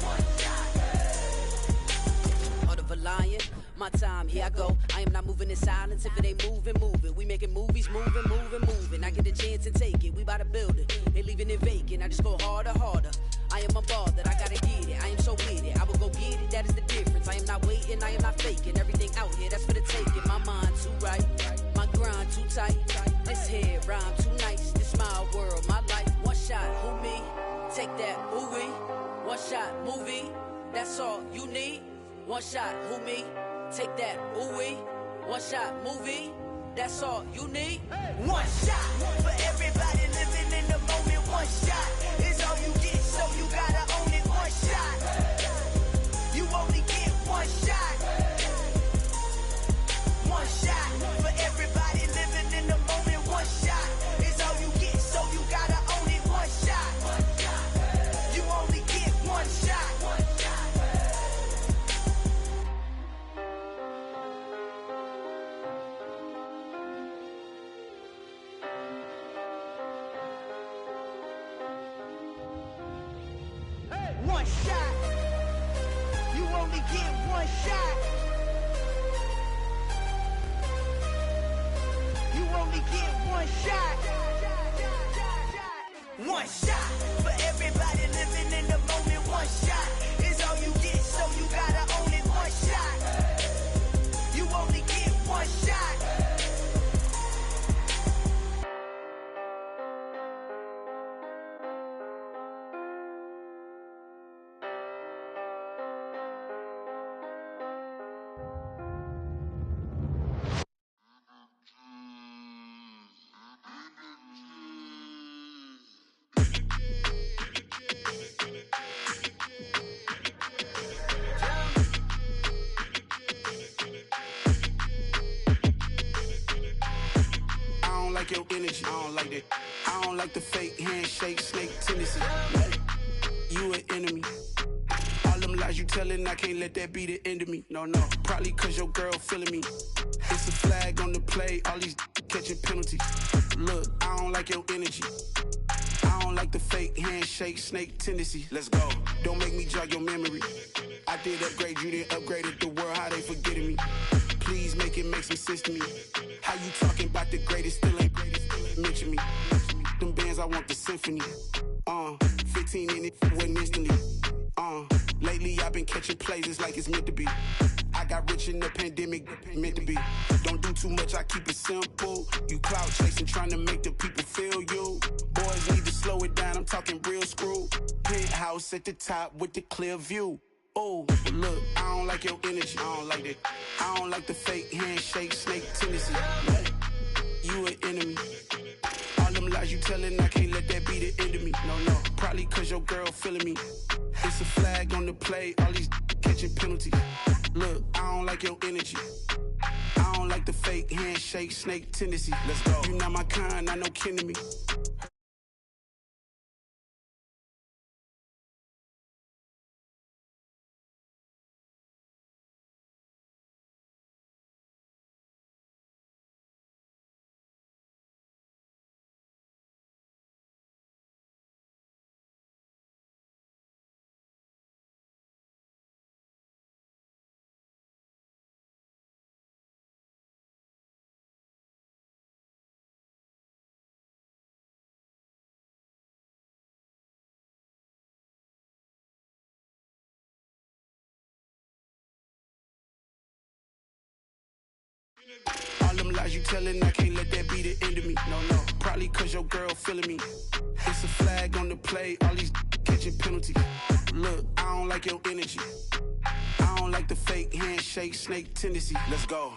Heart of a lion, my time, here I go. I am not moving in silence. If it ain't moving, moving. We making movies, moving. I get a chance and take it. We bout to build it. They leaving it vacant. I just go harder. I am unbothered. I gotta get it. I am so with it. I will go get it. That is the difference. I am not waiting. I am not faking. Everything out here, that's for the taking. My mind too right. My grind too tight. This head rhyme too nice. This my world, my life. One shot, who me? Take that, ooh wee. One shot, movie. That's all you need. One shot, who me? Take that, ooh wee. One shot, movie. That's all you need. One shot for everybody living in the moment. One shot is all you get, so you gotta own it. One shot. You only get one shot. One shot for everybody living in the moment. One shot is all you get, so you gotta own it. One shot. You only get one shot. One shot. You only get one shot. You only get one shot. One shot for everybody living in the moment. One shot is all you get, so you gotta own it. One shot. You only get one shot. Your energy, I don't like that. I don't like the fake handshake, snake tendency. You an enemy. All them lies you telling, I can't let that be the end of me. No, probably cause your girl feeling me. It's a flag on the play, all these catching penalties. Look, I don't like your energy. I don't like the fake handshake, snake tendency. Let's go. Don't make me jog your memory. I did upgrade, you didn't upgrade it. The world, how they forgetting me. Please make it make some sense to me. How you talking about the greatest, still ain't mention me. Them bands, I want the symphony. 15 in it, wasn't instantly. Lately I've been catching plays, it's like it's meant to be. I got rich in the pandemic, meant to be. Don't do too much, I keep it simple. You clout chasing, trying to make the people feel you. Boys need to slow it down, I'm talking real screw. Penthouse at the top with the clear view. Oh, look, I don't like your energy, I don't like that. I don't like the fake handshake, snake tendency. You an enemy. All them lies you telling, I can't let that be the end of me. No, probably cause your girl feeling me. It's a flag on the play, all these catching penalties. Look, I don't like your energy. I don't like the fake handshake, snake tendency. Let's go. You not my kind, I know kin to me. All them lies you telling, I can't let that be the end of me. No, probably cause your girl feeling me. It's a flag on the play, all these catching penalties. Look, I don't like your energy. I don't like the fake handshake, snake tendency. Let's go.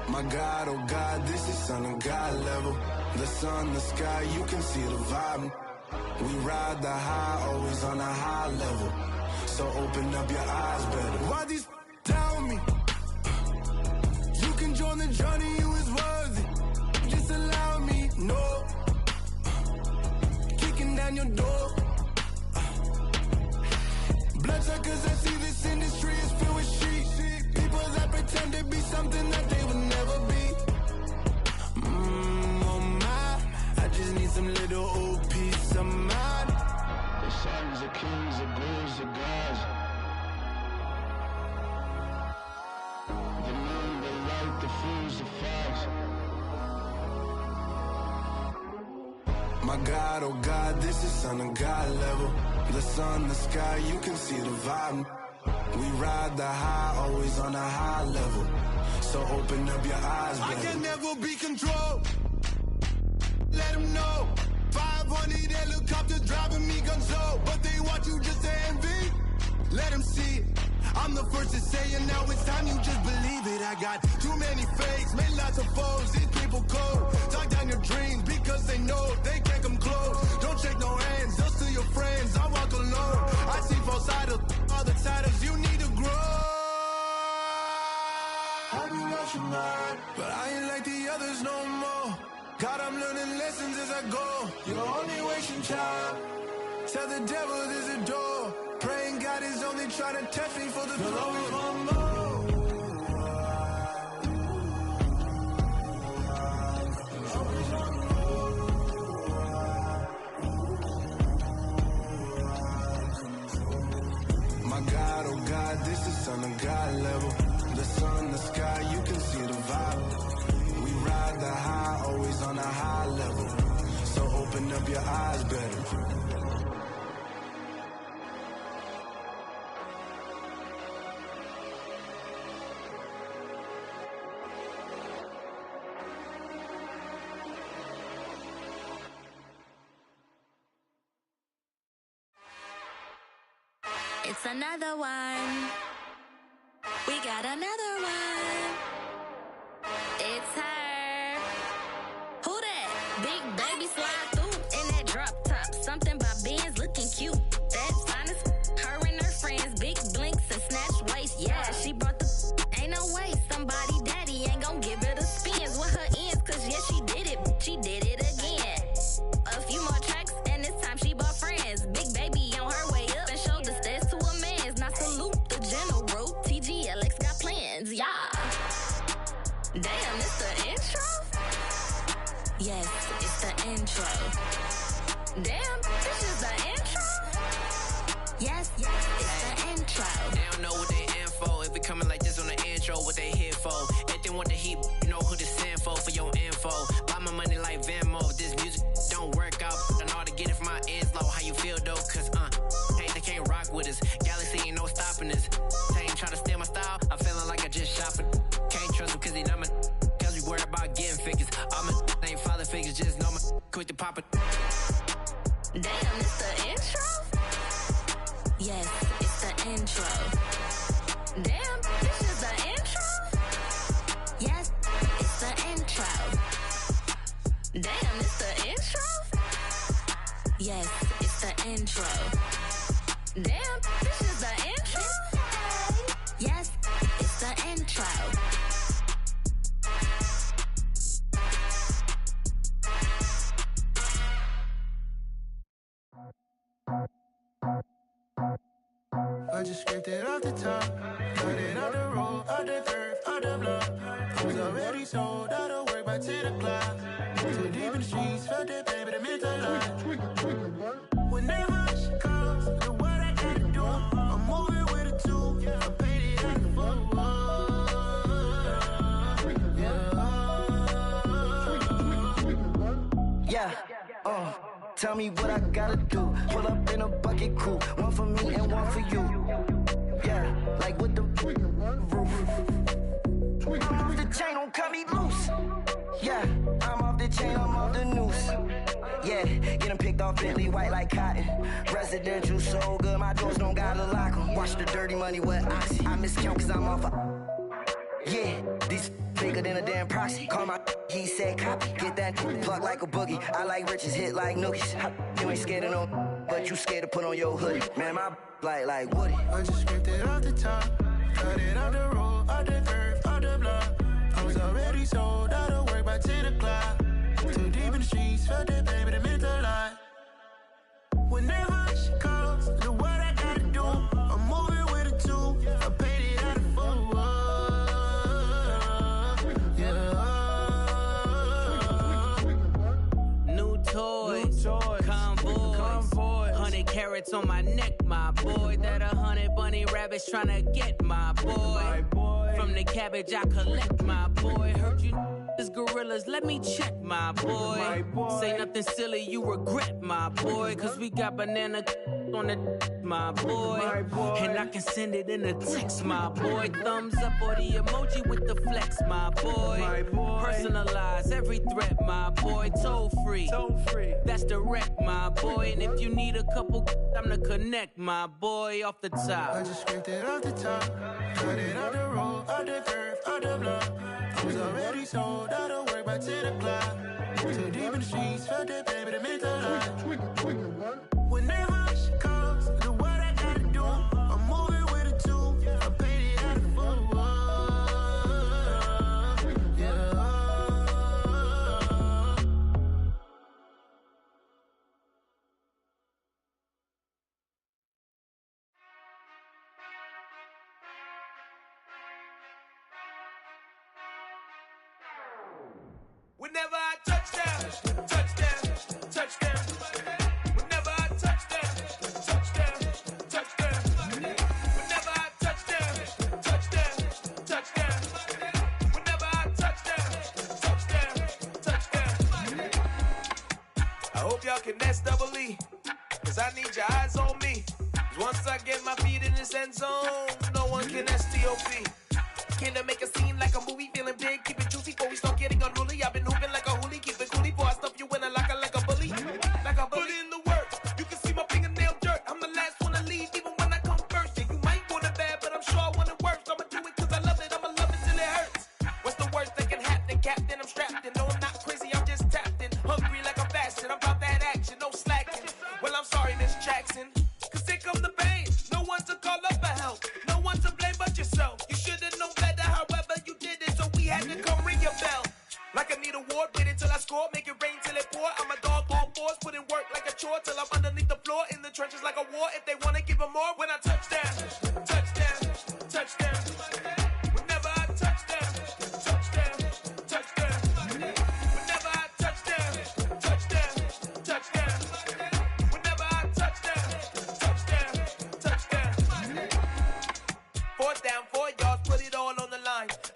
My God, oh God, this is Son of God level. The sun, the sky, you can see the vibe. We ride the high, always on a high level. So open up your eyes better. Why these tell me? You can join the journey, you is worthy. Just allow me, no. Kicking down your door. Bloodsuckers, I see this industry is filled with sheep. People that pretend to be something that they will never be. Oh my, I just need some little old peace of mind. The sons of kings, the ghouls, the gods. The moon, the light, the fools, the fogs. My God, oh God, this is Son of God level. The sun, the sky, you can see the vibe. We ride the high, always on a high level. So open up your eyes, baby. I can never be controlled. Let them know. 500 helicopters driving me gonzo. But they want you just to envy. Let them see it. I'm the first to say it, now it's time you just believe it. I got too many fakes, made lots of foes. These people cold. Talk down your dreams because they know they can't come close. Don't shake no hands, just to your friends. I walk alone. I see false idols, all the titles. You need to grow. Have you lost your mind? But I ain't like the others no more. God, I'm learning lessons as I go. You're only wasting time. Tell the devil there's a door. Praying God is only trying to test me for the You'll always throne. want more. My God, oh God, this is Son of God level. The sun, the sky, you can see the vibe. We ride the high, always on a high level. So open up your eyes better. It's another one. We got another one. It's her. Damn, it's the intro? Yes, it's the intro. Damn, this is the intro? Yes, it's the intro. They don't know what they in for. If we coming like this on the intro, what they here for? If they want the heat, you know who to send for your info. Buy my money like Venmo. If this music don't work out, I know how to get it from my ends low. How you feel though? Cause hey, they can't rock with us. Galaxy ain't no stopping us. They ain't trying to steal my style. I'm feeling like I just shop it. Can't trust them cause they not my. Cause we worried about getting figures. All my ain't father figures, just know my quick to pop it. Damn, it's the intro? Yes, it's the intro. Damn, this is the intro? Yes, it's the intro. Damn, it's the intro? Yes, it's the intro. Damn, this is the intro? Yes, it's the intro. I just scraped it off the top, cut it out the road, out the curve, out the block. I was already sold, out of work by 10 o'clock. Too deep in the streets, felt that baby, that meant a lot. Whenever she calls, the what I gotta do, I'm moving with a two. I paid it out the full. Yeah, tell me what I gotta do. Pull up in a bucket crew, one for me and one for you. Yeah, like with the roof. I'm off the chain, don't cut me loose. Yeah, I'm off the chain, I'm off the noose. Yeah, get them picked off Bentley, white like cotton. Residential so good, my doors don't gotta lock them. Watch the dirty money with Oxy. I miscount cause I'm off a... Yeah, these bigger than a damn proxy. Call my he said copy. Get that plug like a boogie. I like riches, hit like nookies. You ain't scared of no, but you scared to put on your hoodie. Man, my like Woody. I just scraped it off the top, cut it out the road, out the curve, out the block. I was already sold, out of work by 10 o'clock. Too deep in the streets, felt that baby, that meant a lot. Whenever she calls, the what I gotta do, I'm moving with a two. I paid it out of full. New toys, convoy, 100 carats on my neck, my boy. That 100 bunny rabbits tryna get my boy. From the cabbage I collect, my boy. Heard you is gorillas, let me check, my boy. Say nothing silly, you regret, my boy. Cause we got banana on the my boy. And I can send it in a text, my boy. Thumbs up or the emoji with the flex, my boy. Personalize every threat, my boy. Toll free, that's direct, my boy. And if you need a couple, I'm the connect, my boy. Off the top, I just scraped it off the top, cut it out the road, out the curve, out the block. I was already sold, out of work by 10 o'clock. Too deep in the streets, felt that baby, that meant a lot. Whenever she calls, the what I gotta do, I'm moving with a two. I paid it out of full. Whenever I touchdown, touchdown, touchdown. Whenever I touchdown, touchdown, touchdown. Whenever I touchdown, touchdown, touchdown. Whenever I touchdown, touchdown, touchdown. I hope y'all can nest double E, cause I need your eyes on me. Cause once I get my feet in this end zone, no one can STOP. Came to make a scene like a movie, feeling big, keep it juicy before we start getting unruly. I've been hooping like a hoolie, keep it coolie before I stuff you in a locker like a bully. Like a bully. Put in the work, you can see my fingernail dirt. I'm the last one to leave, even when I come first. Yeah, you might want it bad, but I'm sure I want it worse. I'ma do it cause I love it, I'ma love it till it hurts. What's the worst that can happen, Captain? I'm strapped in, no I'm not crazy, I'm just tapped in. Hungry like I'm fasting, I'm about that action, no slacking. Well, I'm sorry, Miss Jackson, cause here come the pain. No one to call up for help, no one to blame but yourself. You should've known better, however you did it, so we had to come ring your bell. Like I need a award, wait until I score, make it rain till it pour. I'm a dog on fours, put in work like a chore till I'm underneath the floor, in the trenches like a war. If they wanna give them more, when I touchdown, touchdown, touchdown. Whenever I touchdown, touchdown.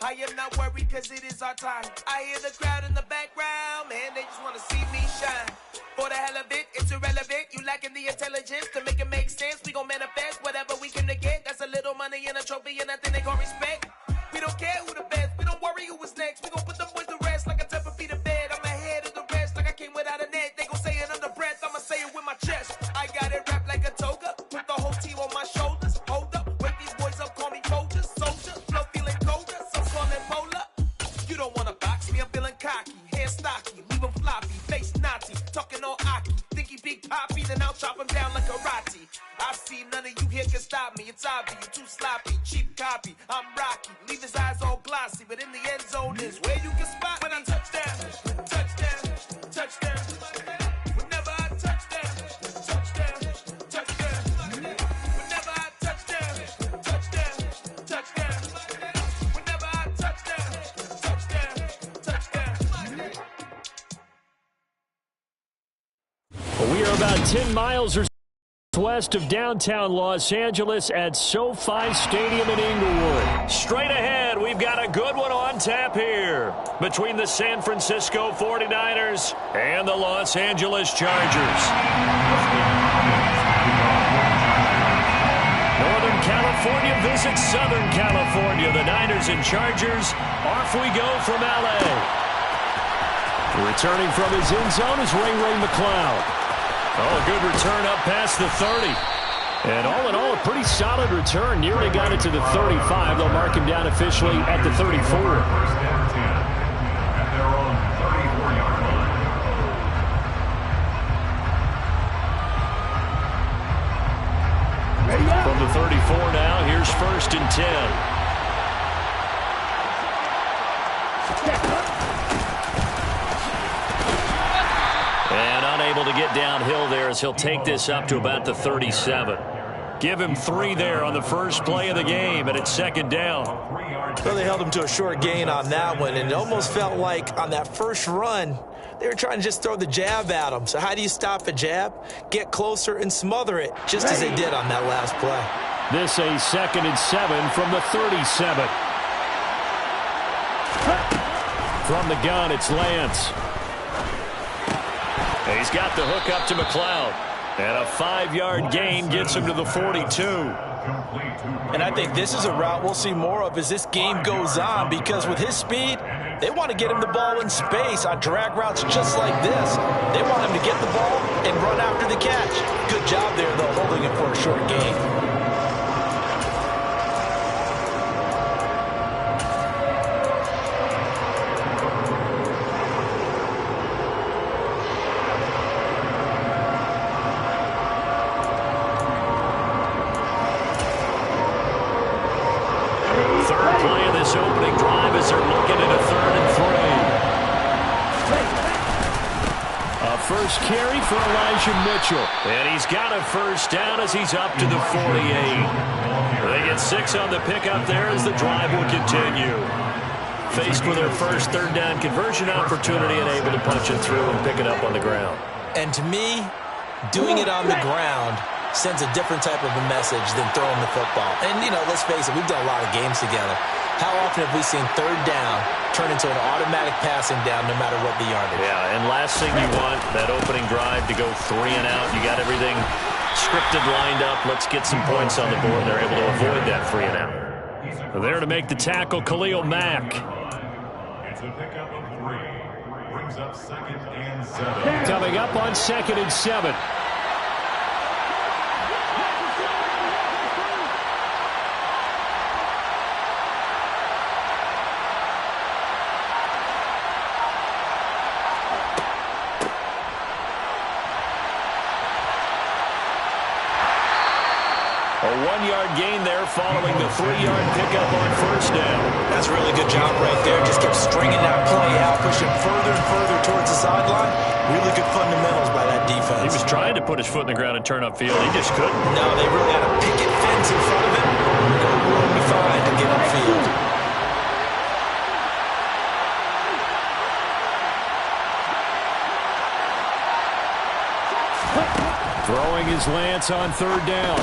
I am not worried cause it is our time. I hear the crowd in the background, man, they just wanna see me shine. For the hell of it, it's irrelevant. You lacking the intelligence to make it make sense. We gon' manifest whatever we can to get. That's a little money and a trophy and nothing they gon' respect. We don't care who the best, we don't worry who was next. We gon' put them boys to rest like a temper feet of bed. I'm ahead of the rest like I came without a net. They gon' say it under breath, I'ma say it with my chest. I got it wrapped like a toga, put the whole team on my shoulders. Hold up, wake these boys up, call me Folger, soldier. Flow feeling colder, some call it polar. You don't wanna box me, I'm feeling cocky. Hair stocky, leave him floppy, face naughty. Talking all aki, think he big poppy, then I'll chop him down like karate. I see none of you here can stop me. It's obvious, you too sloppy, cheap copy. I'm Rocky, leave his eyes all glossy, but in the end zone is where you can spot when I touchdown, touchdown, touchdown. Whenever I touchdown, touchdown, touchdown. Whenever I touchdown, touchdown, touchdown. Whenever I touchdown, touchdown, touchdown. We are about 10 miles or so west of downtown Los Angeles at SoFi Stadium in Inglewood. Straight ahead, we've got a good one on tap here between the San Francisco 49ers and the Los Angeles Chargers. Northern California visits Southern California. The Niners and Chargers, off we go from L.A. Returning from his end zone is Ray McCloud. Oh, a good return up past the 30. And all in all, a pretty solid return. Nearly got it to the 35. They'll mark him down officially at the 34. First down 10 at their own 34-yard line. From the 34 now, here's first and 10. And unable to get downhill there as he'll take this up to about the 37. Give him 3 there on the first play of the game, and it's second down. So they held him to a short gain on that one, and it almost felt like on that first run, they were trying to just throw the jab at him. So how do you stop a jab? Get closer and smother it, just as they did on that last play. This a second and 7 from the 37. From the gun, it's Lance. He's got the hook up to McCloud. And a 5-yard gain gets him to the 42. And I think this is a route we'll see more of as this game goes on, because with his speed, they want to get him the ball in space on drag routes just like this. They want him to get the ball and run after the catch. Good job there, though, holding it for a short gain. First carry for Elijah Mitchell. And he's got a first down as he's up to the 48. They get 6 on the pickup there as the drive will continue. Faced with their first third down conversion opportunity and able to punch it through and pick it up on the ground. And to me, doing it on the ground sends a different type of a message than throwing the football. And, you know, let's face it, we've done a lot of games together. How often have we seen third down turn into an automatic passing down no matter what the yardage? Yeah, and last thing you want, that opening drive to go 3 and out. You got everything scripted, lined up. Let's get some points on the board. They're able to avoid that 3 and out. There to make the tackle, Khalil Mack. It's a pickup of 3. Brings up second and 7. Coming up on second and 7. A 1-yard gain there following the 3-yard pickup on first down. That's a really good job right there. Just kept stringing that play out, pushing further and further towards the sideline. Really good fundamentals by that defense. He was trying to put his foot in the ground and turn upfield. He just couldn't. No, they really had a picket fence in front of him. No room to find to get upfield. Throwing his Lance on third down.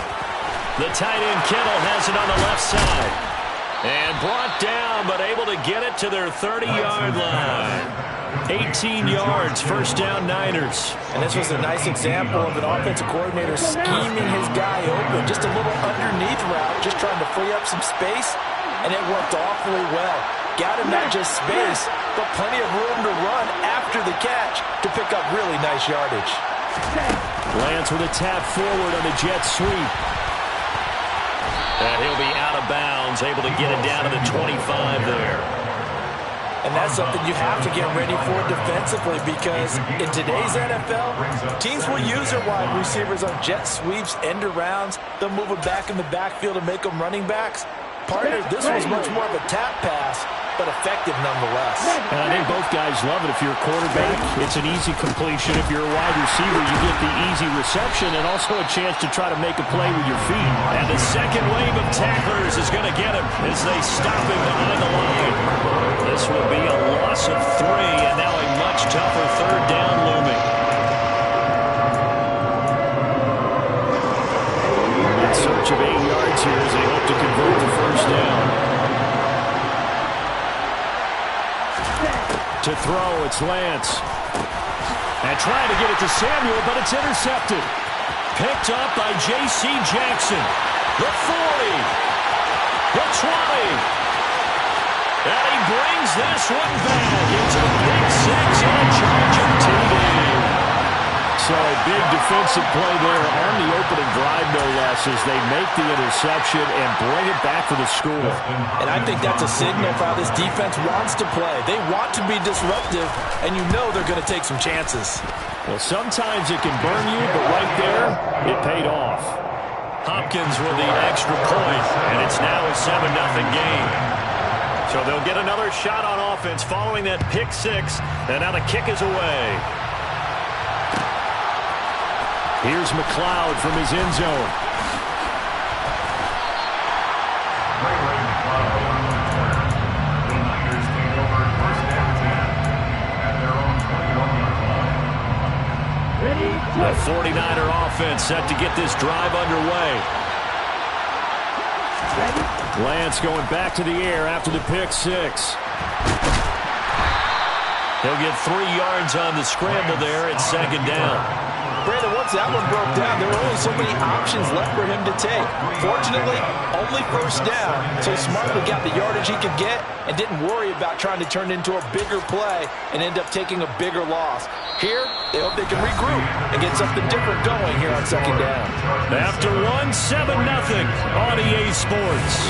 The tight end Kittle has it on the left side. And brought down, but able to get it to their 30-yard line. 18 yards, first down Niners. And this was a nice example of an offensive coordinator scheming his guy open. Just a little underneath route, just trying to free up some space, and it worked awfully well. Got him not just space, but plenty of room to run after the catch to pick up really nice yardage. Lance with a tap forward on the jet sweep. And he'll be out of bounds, able to get it down to the 25 there. And that's something you have to get ready for defensively, because in today's NFL, teams will use their wide receivers on jet sweeps, end arounds. They'll move them back in the backfield and make them running backs. Partner, this was much more of a tap pass, but effective nonetheless. And I think both guys love it. If you're a quarterback, it's an easy completion. If you're a wide receiver, you get the easy reception and also a chance to try to make a play with your feet. And the second wave of tacklers is going to get him as they stop him behind the line. This will be a loss of 3, and now a much tougher third down looming. In search of 8 yards here as they hope to convert the first down. To throw, it's Lance. And trying to get it to Samuel, but it's intercepted. Picked up by J.C. Jackson. The 40. The 20. And he brings this one back into a big 6 and a charge of TD. So a big defensive play there on the opening drive, no less, as they make the interception and bring it back for the score. And I think that's a signal for how this defense wants to play. They want to be disruptive, and you know they're going to take some chances. Well, sometimes it can burn you, but right there, it paid off. Hopkins with the extra point, and it's now a 7-0 game. So they'll get another shot on offense following that pick 6, and now the kick is away. Here's McLeod from his end zone. The Niners take over first and 10 at their own 21-yard line. The 49er offense set to get this drive underway. Lance going back to the air after the pick 6. He'll get 3 yards on the scramble there at second down. Brandon, once that one broke down, there were only so many options left for him to take. Fortunately, only first down, so he smartly got the yardage he could get and didn't worry about trying to turn it into a bigger play and end up taking a bigger loss. Here, they hope they can regroup and get something different going here on second down. After 1, 7-0 on EA Sports.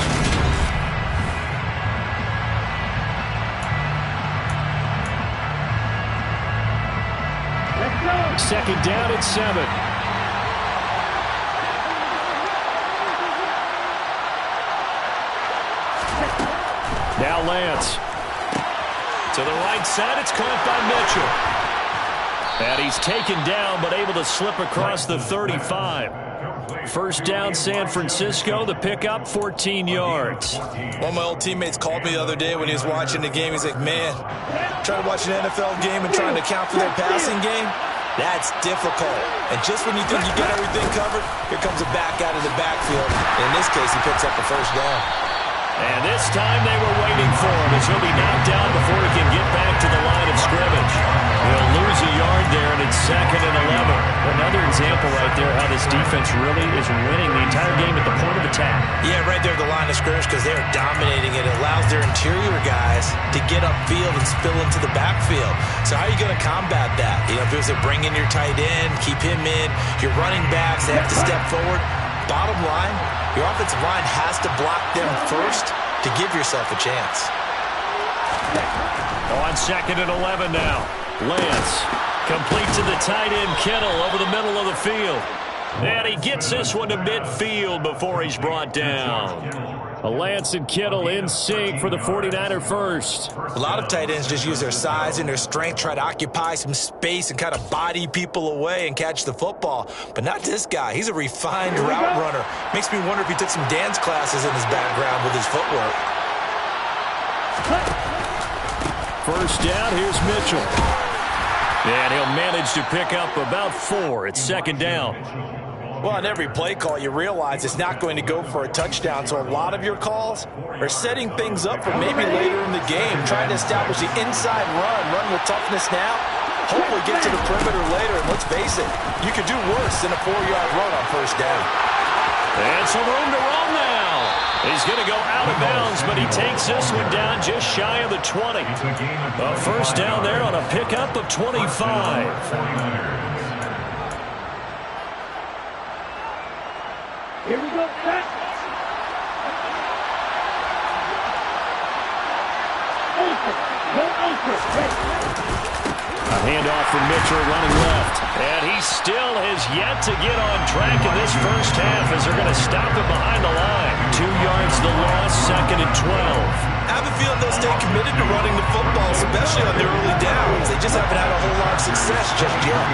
Second down at 7. Now Lance. To the right side, it's caught by Mitchell. And he's taken down, but able to slip across the 35. First down, San Francisco. The pickup, 14 yards. One of my old teammates called me the other day when he was watching the game. He's like, man, trying to watch an NFL game and trying to account for their passing game, that's difficult. And just when you think you get everything covered, here comes a back out of the backfield. In this case, he picks up the first down. And this time they were waiting for him as he'll be knocked down before he can get back to the line of scrimmage. He'll lose a yard there, and it's 2nd and 11. Another example right there how this defense really is winning the entire game at the point of attack. Yeah, right there at the line of scrimmage, because they're dominating it. It allows their interior guys to get upfield and spill into the backfield. So how are you going to combat that? You know, if it was to bring in your tight end, keep him in, your running backs, they have to step forward. Bottom line, your offensive line has to block them first to give yourself a chance. On 2nd and 11 now. Lance complete to the tight end Kittle over the middle of the field. And he gets this one to midfield before he's brought down. Lance and Kittle in sync for the 49er first. A lot of tight ends just use their size and their strength, try to occupy some space and kind of body people away and catch the football. But not this guy. He's a refined route runner. Makes me wonder if he took some dance classes in his background with his footwork. First down, here's Mitchell. And he'll manage to pick up about 4 at second down. Well, on every play call, you realize it's not going to go for a touchdown, so a lot of your calls are setting things up for maybe later in the game, trying to establish the inside run with toughness now, hopefully get to the perimeter later, and let's face it, you could do worse than a 4-yard run on first down. And some room to roam now. He's going to go out of bounds, but he takes this one down just shy of the 20. A first down there on a pickup of 25. Here we go, set. A handoff from Mitchell running left. And he still has yet to get on track in this first half as they're going to stop him behind the line. 2 yards the loss, 2nd and 12. I have a feeling they'll stay committed to running the football, especially on their early downs. They just haven't had a whole lot of success just yet.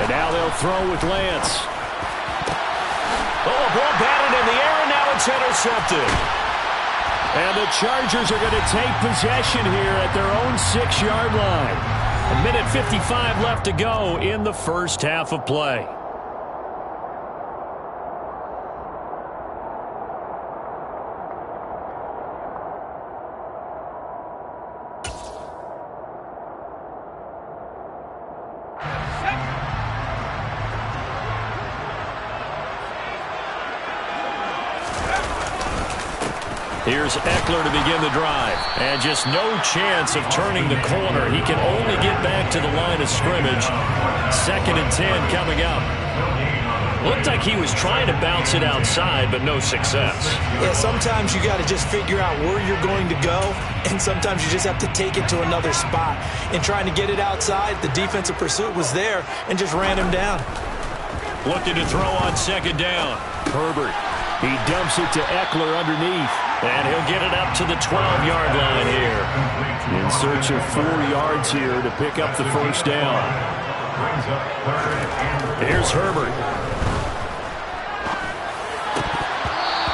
And now they'll throw with Lance. Oh, ball batted in the air, and now it's intercepted. And the Chargers are going to take possession here at their own 6-yard line. 1:55 left to go in the first half of play. Here's Eckler to begin the drive. And just no chance of turning the corner. He can only get back to the line of scrimmage. 2nd and 10 coming up. Looked like he was trying to bounce it outside, but no success. Yeah, sometimes you got to just figure out where you're going to go, and sometimes you just have to take it to another spot. In trying to get it outside, the defensive pursuit was there and just ran him down. Looking to throw on 2nd down. Herbert. He dumps it to Eckler underneath. And he'll get it up to the 12-yard line here. In search of 4 yards here to pick up the first down. Here's Herbert.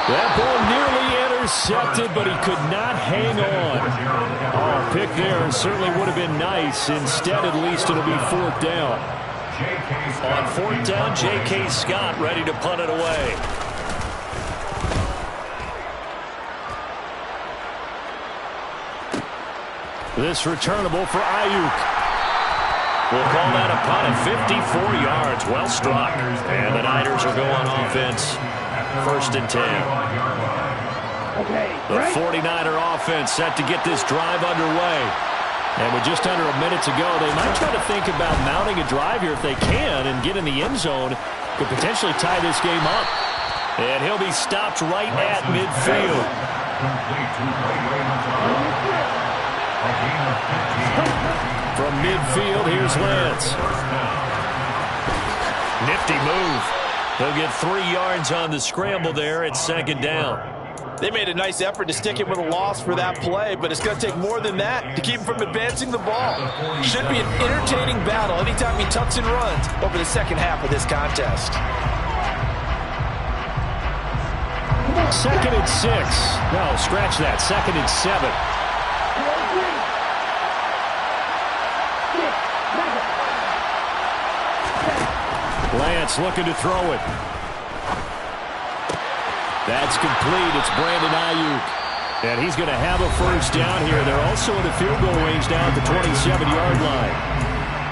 That ball nearly intercepted, but he could not hang on. Oh, pick there certainly would have been nice. Instead, at least it'll be 4th down. On 4th down, J.K. Scott ready to punt it away. This returnable for Ayuk. We'll call that a punt at 54 yards. Well struck. And the Niners will go on offense. 1st and 10. The 49er offense set to get this drive underway. And with just under a minute to go, they might try to think about mounting a drive here if they can and get in the end zone. Could potentially tie this game up. And he'll be stopped right at midfield. From midfield, here's Lance. Nifty move. He'll get 3 yards on the scramble there at 2nd down. They made a nice effort to stick him with a loss for that play, but it's going to take more than that to keep him from advancing the ball. Should be an entertaining battle anytime he tucks and runs over the second half of this contest. 2nd and 6. No, scratch that. 2nd and 7. Lance looking to throw it. That's complete. It's Brandon Ayuk. And he's going to have a first down here. They're also in the field goal range now at the 27-yard line.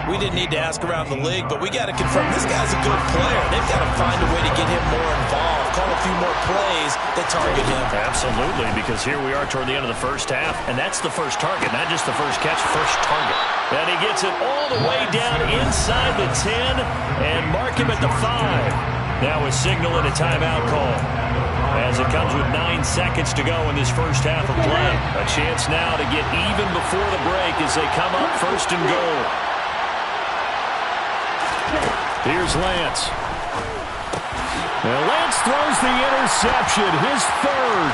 We didn't need to ask around the league, but we got to confirm this guy's a good player. They've got to find a way to get him more involved, call a few more plays that target him. Absolutely, because here we are toward the end of the first half, and that's the first target, not just the first catch, first target. And he gets it all the way down inside the 10 and mark him at the 5. Now a signal and a timeout call. As it comes with 9 seconds to go in this first half of play. A chance now to get even before the break as they come up 1st and goal. Here's Lance. And Lance throws the interception, his 3rd.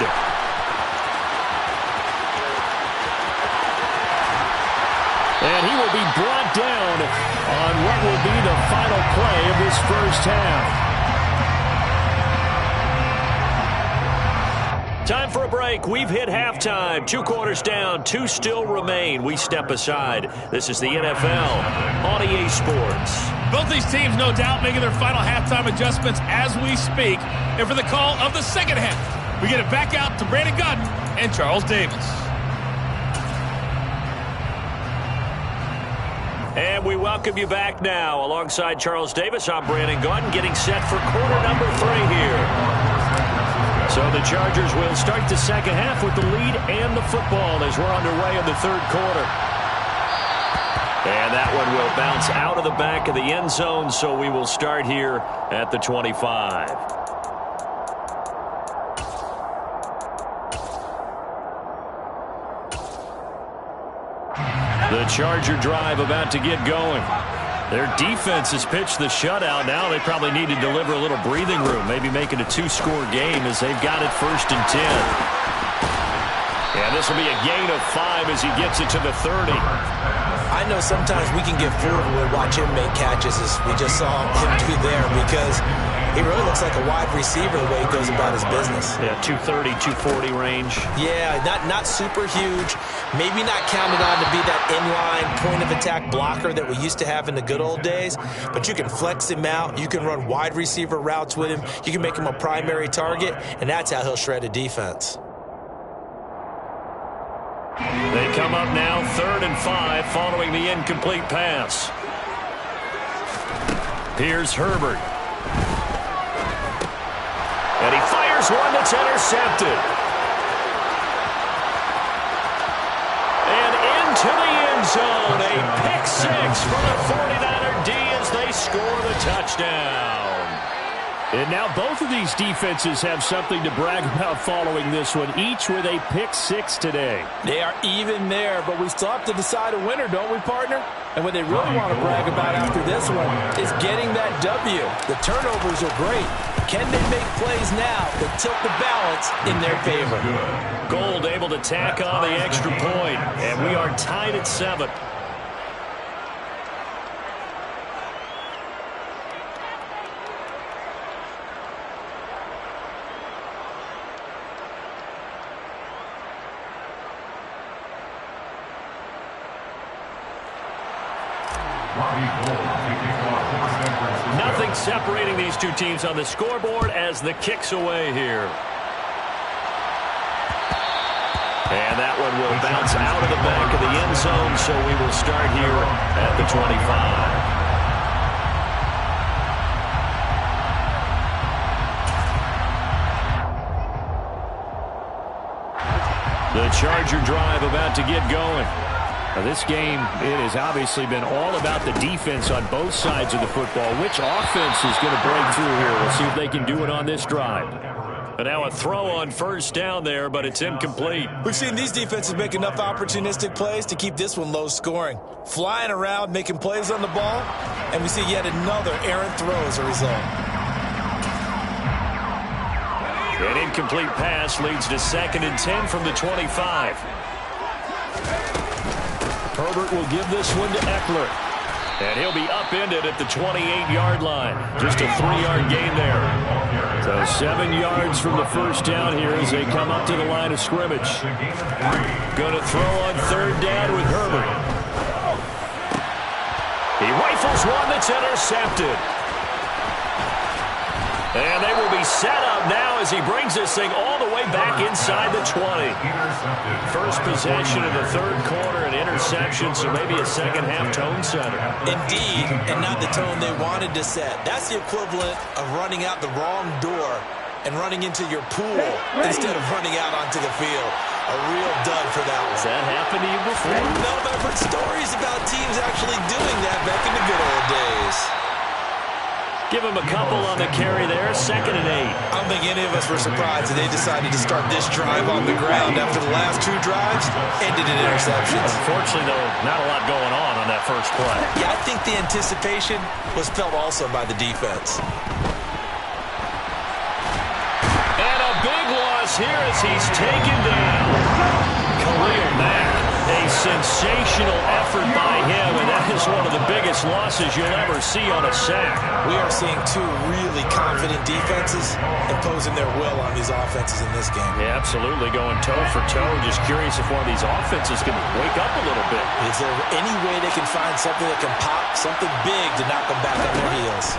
And he will be brought down on what will be the final play of this first half. Time for a break. We've hit halftime. 2 quarters down. 2 still remain. We step aside. This is the NFL on EA Sports. Both these teams, no doubt, making their final halftime adjustments as we speak. And for the call of the second half, we get it back out to Brandon God and Charles Davis. And we welcome you back now. Alongside Charles Davis, I'm Brandon God, getting set for quarter number 3 here. So the Chargers will start the second half with the lead and the football as we're underway in the third quarter. And that one will bounce out of the back of the end zone, so we will start here at the 25. The Charger drive about to get going. Their defense has pitched the shutout. Now they probably need to deliver a little breathing room, maybe make it a 2-score game as they've got it 1st and 10. And this will be a gain of 5 as he gets it to the 30. I know sometimes we can get fooled when we watch him make catches, as we just saw him do there, because he really looks like a wide receiver the way he goes about his business. Yeah, 230, 240 range. Yeah, not super huge. Maybe not counted on to be that inline point-of-attack blocker that we used to have in the good old days, but you can flex him out. You can run wide receiver routes with him. You can make him a primary target, and that's how he'll shred a defense. They come up now 3rd and 5 following the incomplete pass. Here's Herbert. And he fires one that's intercepted. And into the end zone. A pick 6 for the 49er D as they score the touchdown. And now both of these defenses have something to brag about following this one, each with a pick 6 today. They are even there, but we still have to decide a winner, don't we, partner? And what they really want to brag about after this one is getting that W. The turnovers are great. Can they make plays now that tilt the balance in their favor? Gold able to tack on the extra point, and we are tied at 7. Nothing separating these two teams on the scoreboard as the kick's away here. And that one will bounce out of the back of the end zone, so we will start here at the 25. The Charger drive about to get going. Now this game, it has obviously been all about the defense on both sides of the football. Which offense is going to break through here? We'll see if they can do it on this drive. And now a throw on 1st down there, but it's incomplete. We've seen these defenses make enough opportunistic plays to keep this one low scoring. Flying around, making plays on the ball, and we see yet another errant throw as a result. An incomplete pass leads to 2nd and 10 from the 25. Herbert will give this one to Eckler. And he'll be upended at the 28-yard line. Just a 3-yard gain there. So 7 yards from the 1st down here as they come up to the line of scrimmage. Going to throw on 3rd down with Herbert. He rifles one that's intercepted. And they will be set up now as he brings this thing all the way back inside the 20. First possession of the 3rd quarter, an interception, so maybe a second-half tone setter. Indeed, and not the tone they wanted to set. That's the equivalent of running out the wrong door and running into your pool instead of running out onto the field. A real dud for that one. Has that happened to you before? No, but I've heard stories about teams actually doing that back in the good old days. Give him a couple on the carry there, 2nd and 8. I don't think any of us were surprised that they decided to start this drive on the ground after the last 2 drives ended in interceptions. Unfortunately, though, not a lot going on that first play. Yeah, I think the anticipation was felt also by the defense. And a big loss here as he's taken down. Khalil Mack A sensational effort by him, and that is one of the biggest losses you'll ever see on a sack. We are seeing two really confident defenses imposing their will on these offenses in this game. Yeah, absolutely, going toe for toe. Just curious if one of these offenses can wake up a little bit. Is there any way they can find something that can pop, something big to knock them back on their heels?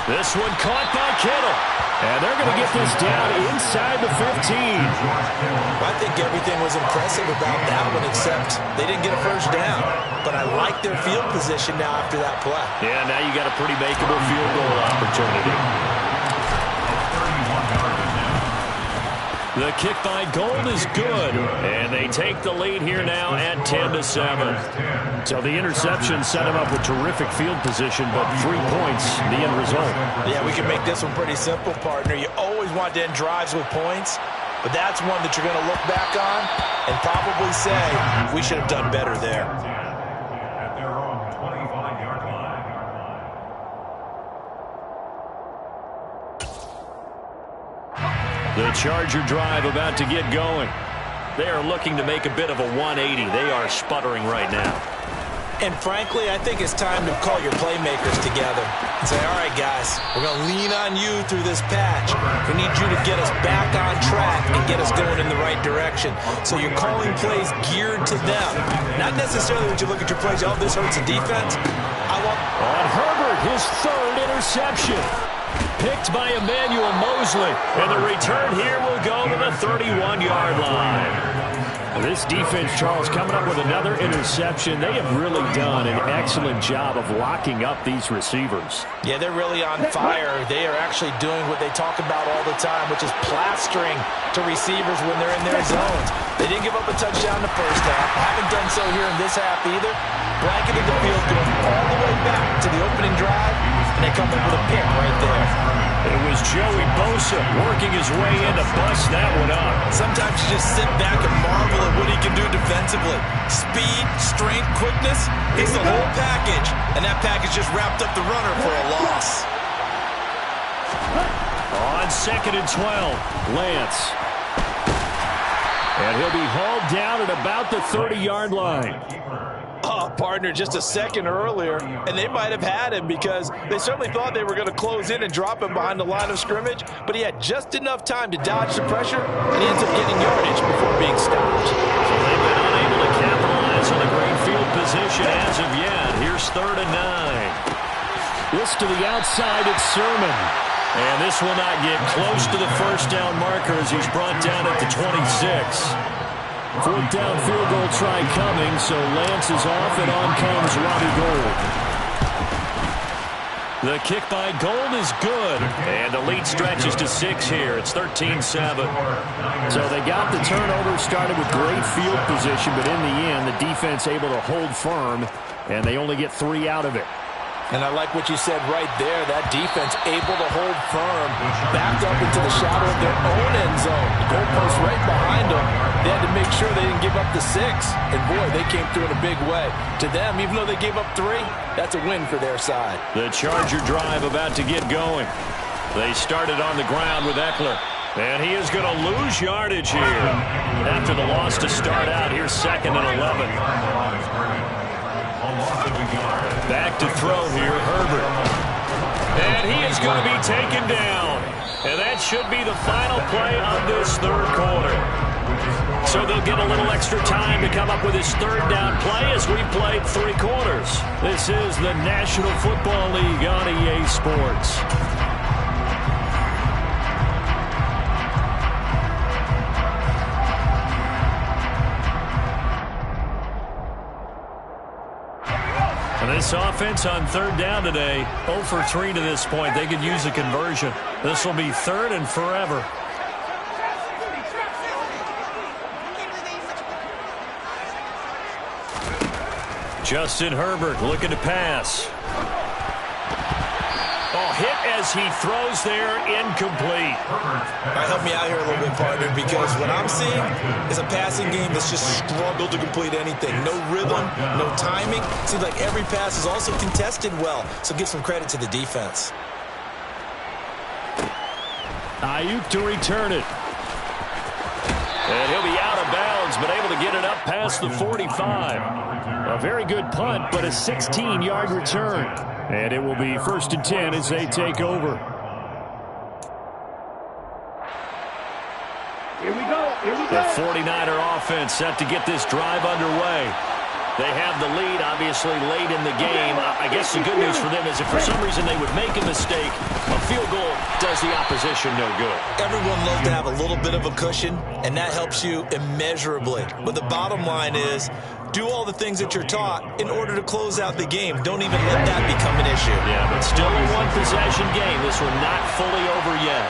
This one caught by Kittle. And they're going to get this down inside the 15. I think everything was impressive about that one, except they didn't get a first down. But I like their field position now after that play. Yeah, now you got a pretty makeable field goal opportunity. The kick by Gold is good, and they take the lead here now at 10-7. So the interception set him up with terrific field position, but 3 points, the end result. Yeah, we can make this one pretty simple, partner. You always want to end drives with points, but that's one that you're going to look back on and probably say, we should have done better there. At their own 25-yard line. The Charger drive about to get going. They are looking to make a bit of a 180. They are sputtering right now. And frankly, I think it's time to call your playmakers together and say, all right, guys, we're going to lean on you through this patch. We need you to get us back on track and get us going in the right direction. So you're calling plays geared to them. Not necessarily when you look at your plays, oh, this hurts the defense. On Herbert, his third interception. Picked by Emmanuel Mosley. And the return here will go to the 31-yard line. This defense, Charles, coming up with another interception. They have really done an excellent job of locking up these receivers. Yeah, they're really on fire. They are actually doing what they talk about all the time, which is plastering to receivers when they're in their zones. They didn't give up a touchdown in the first half. Haven't done so here in this half either. Blanketed the field, going all the way back to the opening drive, and they come up with a pick right there. It was Joey Bosa working his way in to bust that one up. Sometimes you just sit back and marvel at what he can do defensively. Speed, strength, quickness, it's the whole package. And that package just wrapped up the runner for a loss. On 2nd and 12, Lance. And he'll be hauled down at about the 30-yard line. Oh, partner, just a second earlier, and they might have had him because they certainly thought they were going to close in and drop him behind the line of scrimmage, but he had just enough time to dodge the pressure, and he ends up getting yardage before being stopped. So they've been unable to capitalize on the great field position as of yet. Here's 3rd and 9. This to the outside, it's Sermon. And this will not get close to the first down marker as he's brought down at the 26. 4th down field goal try coming, so Lance is off, and on comes Robbie Gould. The kick by Gould is good, and the lead stretches to 6 here. It's 13-7. So they got the turnover started with great field position, but in the end, the defense able to hold firm, and they only get 3 out of it. And I like what you said right there. That defense able to hold firm, backed up into the shadow of their own end zone. The goalpost right behind them. They had to make sure they didn't give up the 6. And boy, they came through in a big way. To them, even though they gave up 3, that's a win for their side. The Charger drive about to get going. They started on the ground with Eckler. And he is going to lose yardage here. After the loss to start out, here's 2nd and 11. Back to throw here, Herbert. And he is going to be taken down. And that should be the final play of this 3rd quarter. So they'll get a little extra time to come up with his 3rd down play as we've played 3 quarters. This is the National Football League on EA Sports. This offense on 3rd down today, 0 for 3 to this point. They could use a conversion. This will be 3rd and forever. Justin Herbert looking to pass. Oh, hit as he throws there, incomplete. All right, help me out here a little bit, partner, because what I'm seeing is a passing game that's just struggled to complete anything. No rhythm, no timing. Seems like every pass is also contested well, so give some credit to the defense. Ayuk to return it. And he'll be out of bounds, but able to get it up past the 45. A very good punt, but a 16-yard return. And it will be 1st and 10 as they take over. Here we go. The 49er offense set to get this drive underway. They have the lead, obviously, late in the game. I guess the good news for them is if for some reason they would make a mistake, a field goal does the opposition no good. Everyone loves to have a little bit of a cushion, and that helps you immeasurably. But the bottom line is, do all the things that you're taught in order to close out the game. Don't even let that become an issue. Yeah, but still a one-possession game. This one not fully over yet.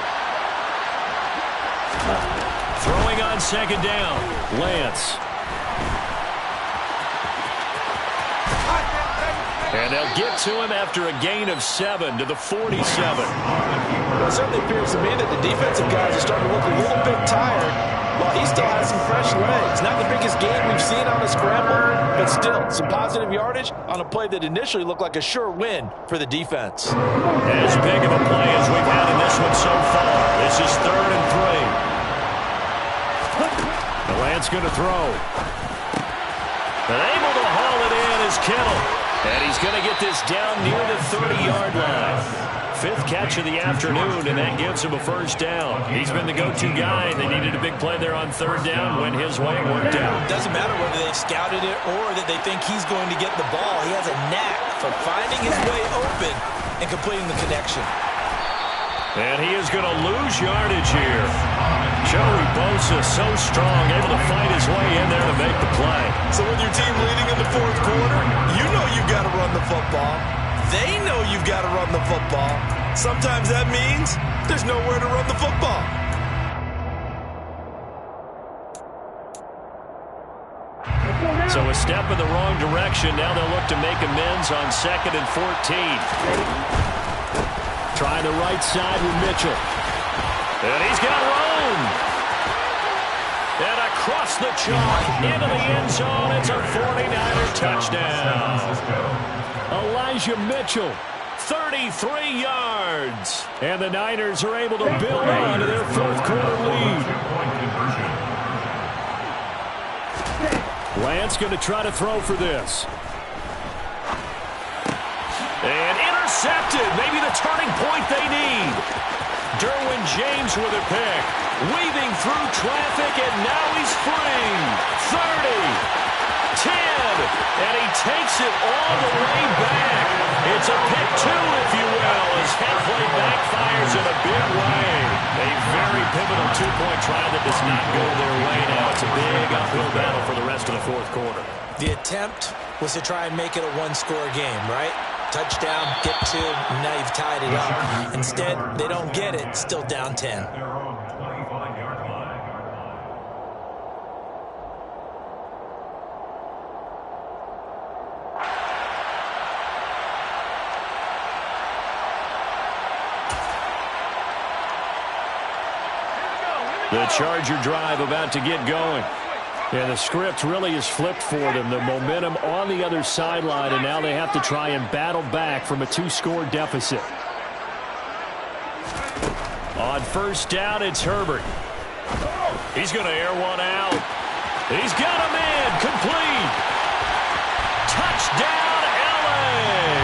Throwing on 2nd down, Lance. And they'll get to him after a gain of 7 to the 47. Well, it certainly appears to me that the defensive guys are starting to look a little bit tired while he still has some fresh legs. Not the biggest game we've seen on a scramble, but still some positive yardage on a play that initially looked like a sure win for the defense. As big of a play as we've had in this one so far. This is 3rd and 3. The Lance going to throw. And able to haul it in is Kittle. And he's going to get this down near the 30-yard line. 5th catch of the afternoon, and that gives him a 1st down. He's been the go-to guy. They needed a big play there on 3rd down. Went his way, worked out. Doesn't matter whether they've scouted it or that they think he's going to get the ball. He has a knack for finding his way open and completing the connection. And he is going to lose yardage here. Joey Bosa so strong, able to fight his way in there to make the play. So with your team leading in the 4th quarter, you know you've got to run the football. They know you've got to run the football. Sometimes that means there's nowhere to run the football. So a step in the wrong direction. Now they'll look to make amends on 2nd and 14. Trying the right side with Mitchell. And he's got room. And across the chalk into the end zone. It's a 49er touchdown. Elijah Mitchell, 33 yards. And the Niners are able to build on to their 4th quarter lead. Lance going to try to throw for this. And intercepted. Maybe the turning point they need. Derwin James with a pick. Weaving through traffic, and now he's free. 30, 10, and he takes it all the way back. It's a pick 2, if you will, as halfway backfires in a big way. A very pivotal 2-point try that does not go their way now. It's a big uphill battle for the rest of the 4th quarter. The attempt was to try and make it a one-score game, right? Touchdown, get 2, and now you've tied it up. Instead, they don't get it, still down 10. The Charger drive about to get going. And the script really is flipped for them. The momentum on the other sideline, and now they have to try and battle back from a 2-score deficit. On 1st down, it's Herbert. He's going to air one out. He's got him in. Complete. Touchdown, L.A.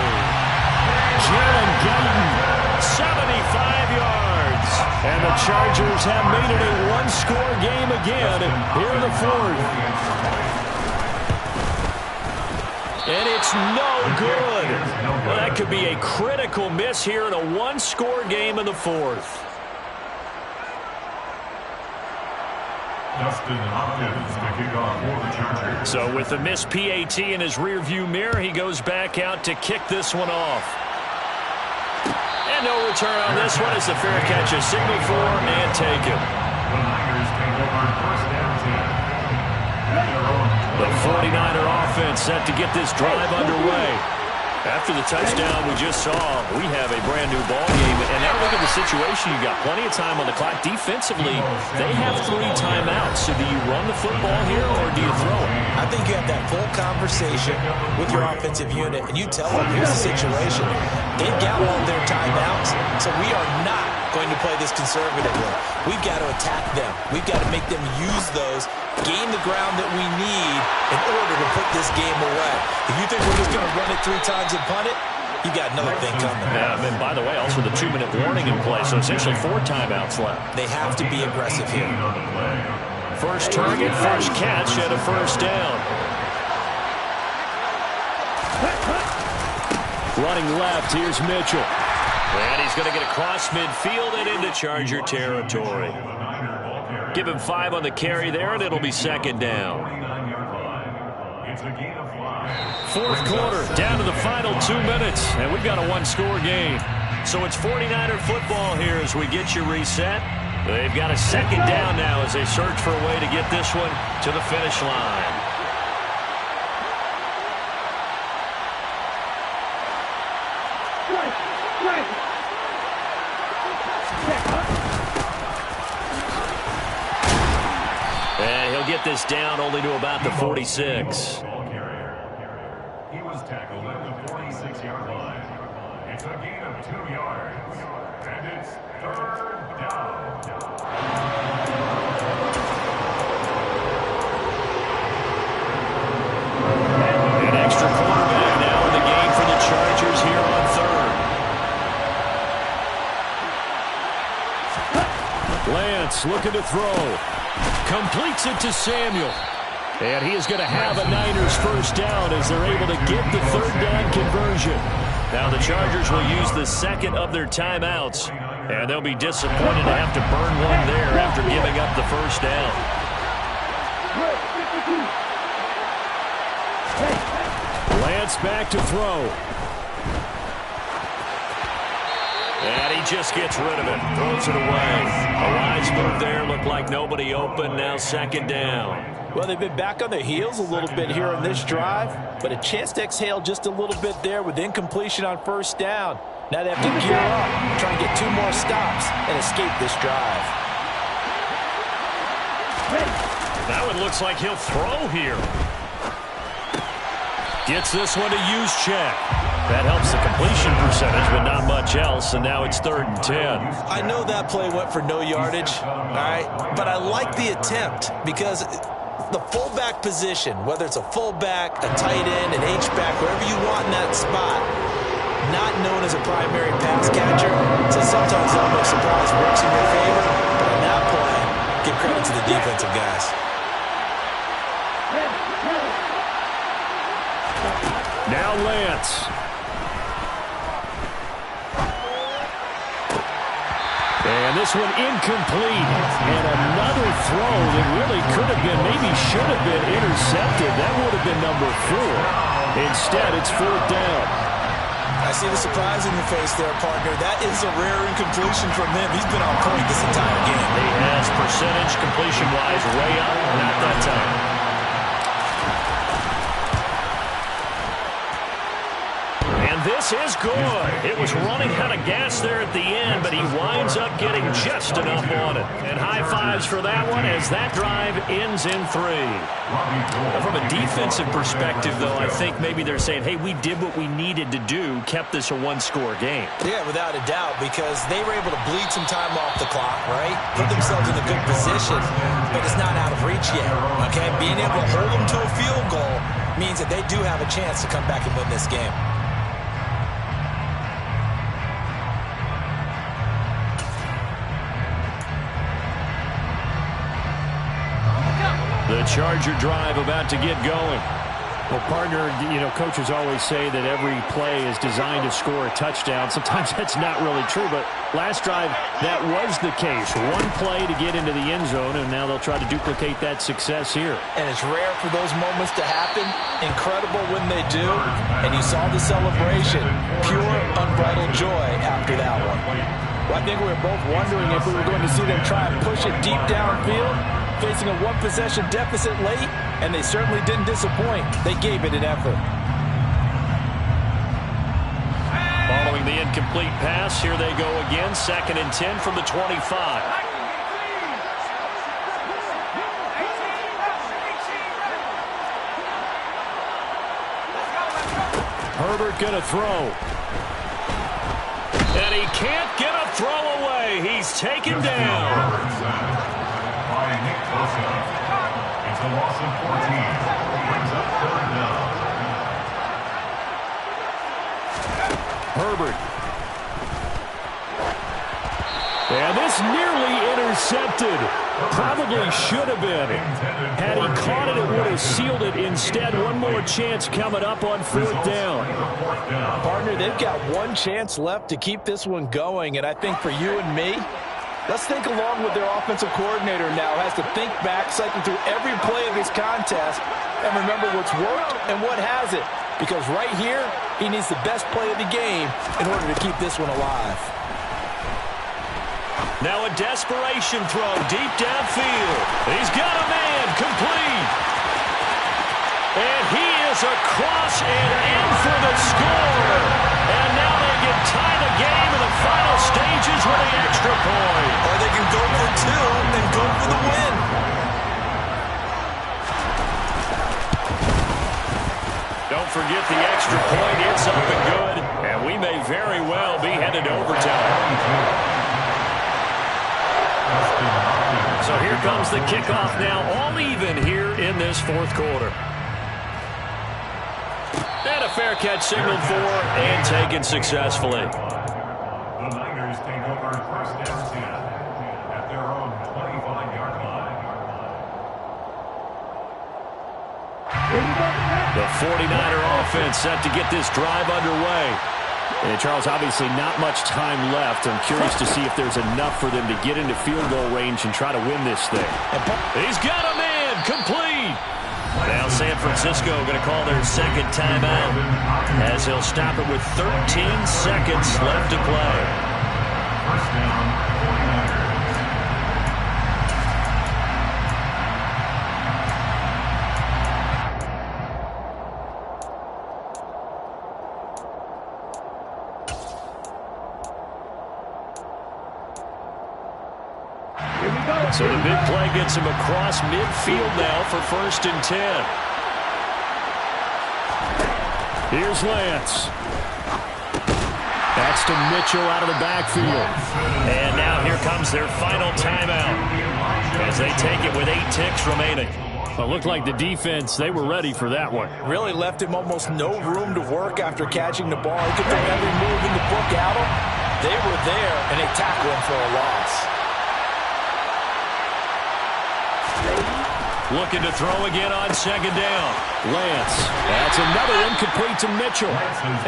Jalen Guyton, 75 yards. And the Chargers have made it a one-score game again here in the 4th. And it's no good. Well, that could be a critical miss here in a one-score game in the 4th. Justin Hopkins to kick off for the Chargers. So with the missed PAT in his rearview mirror, he goes back out to kick this one off. And no return on this one as the fair catch is signaled for and taken. The Niners take over 1st down 10. The 49er offense set to get this drive underway. After the touchdown we just saw, we have a brand new ball game. And now look at the situation. You got plenty of time on the clock. Defensively, they have 3 timeouts. So do you run the football here or do you throw it? I think you have that full conversation with your offensive unit, and you tell them, here's the situation. They've got all their timeouts, so we are not going to play this conservatively. We've got to attack them. We've got to make them use those, gain the ground that we need in order to put this game away. If you think we're just going to run it 3 times and punt it, you got another thing coming. And by the way, also the 2-minute warning in play, so essentially 4 timeouts left. They have to be aggressive here. First target, first catch, and a first down. Running left, here's Mitchell. And he's going to get across midfield and into Charger territory. Give him 5 on the carry there, and it'll be second down. Fourth quarter, down to the final 2 minutes, and we've got a 1-score game. So it's 49er football here as we get you reset. They've got a second down now as they search for a way to get this one to the finish line. And he'll get this down only to about the 46. He was tackled at the 46-yard line. It's a gain of 2 yards. And it's third down. An extra quarterback now in the game for the Chargers here on third. Lance looking to throw. Completes it to Samuel. And he is going to have a Niners first down as they're able to get the third down conversion. Now the Chargers will use the second of their timeouts, and they'll be disappointed to have to burn one there after giving up the first down. Lance back to throw. And he just gets rid of it. Throws it away. A wise move there. Looked like nobody open. Now second down. Well, they've been back on their heels a little bit here on this drive, but a chance to exhale just a little bit there with incompletion on first down. Now they have to gear up, try and get 2 more stops and escape this drive. Now it looks like he'll throw here. Gets this one to use check. That helps the completion percentage, but not much else, and now it's 3rd and 10. I know that play went for no yardage, all right, but I like the attempt because the fullback position, whether it's a fullback, a tight end, an H-back, wherever you want in that spot, not known as a primary pass catcher, so sometimes the almost surprise works in your favor, but on that play, give credit to the defensive guys. Now Lance. And this one incomplete. And another throw that really could have been, maybe should have been intercepted. That would have been number 4. Instead, it's 4th down. I see the surprise in your face there, partner. That is a rare incompletion from him. He's been on point this entire game. He has percentage completion-wise way up. Not that time. This is good. It was running out of gas there at the end, but he winds up getting just enough on it. And high fives for that one as that drive ends in 3. Now, from a defensive perspective, though, I think maybe they're saying, hey, we did what we needed to do, kept this a 1-score game. Yeah, without a doubt, because they were able to bleed some time off the clock, right? Put themselves in a good position, but it's not out of reach yet, okay? Being able to hold them to a field goal means that they do have a chance to come back and win this game. The Charger drive about to get going. Well, partner, you know, coaches always say that every play is designed to score a touchdown. Sometimes that's not really true, but last drive, that was the case. 1 play to get into the end zone, and now they'll try to duplicate that success here. And it's rare for those moments to happen. Incredible when they do. And you saw the celebration. Pure, unbridled joy after that one. Well, I think we were both wondering if we were going to see them try and push it deep downfield, facing a 1-possession deficit late, and they certainly didn't disappoint. They gave it an effort. Following the incomplete pass, here they go again. 2nd and 10 from the 25. Herbert gonna throw. And he can't get a throw away. He's taken down. By Nick Bosa. It's a loss of 14. Brings up third down. Herbert. And this nearly intercepted. Probably should have been. Had he caught it, it would have sealed it. Instead, one more chance coming up on fourth down. Partner, they've got one chance left to keep this one going, and I think for you and me, let's think along with their offensive coordinator now. Has to think back, cycle through every play of this contest, and remember what's worked and what hasn't. Because right here, he needs the best play of the game in order to keep this one alive. Now a desperation throw deep downfield. He's got a man complete. And he is across and in for the score. And now they can tie the game in the final stages with the extra point. Or they can go for two and go for the win. Don't forget the extra point. It's up and good. And we may very well be headed to overtime. So here comes the kickoff now, all even here in this fourth quarter. And a fair catch signaled for and taken successfully. The Niners take over first down 10 at their own 25-yard line. The 49er offense set to get this drive underway. And Charles, obviously not much time left. I'm curious to see if there's enough for them to get into field goal range and try to win this thing. He's got a man complete. Now San Francisco going to call their second timeout as he'll stop it with 13 seconds left to play. First down, 49ers. So the big play gets him across midfield now for 1st and 10. Here's Lance. That's to Mitchell out of the backfield. And now here comes their final timeout as they take it with 8 ticks remaining. Well, it looked like the defense, they were ready for that one. Really left him almost no room to work after catching the ball. He could throw every move in the book at him. They were there, and they tackled him for a loss. Looking to throw again on second down. Lance. That's another one complete to Mitchell.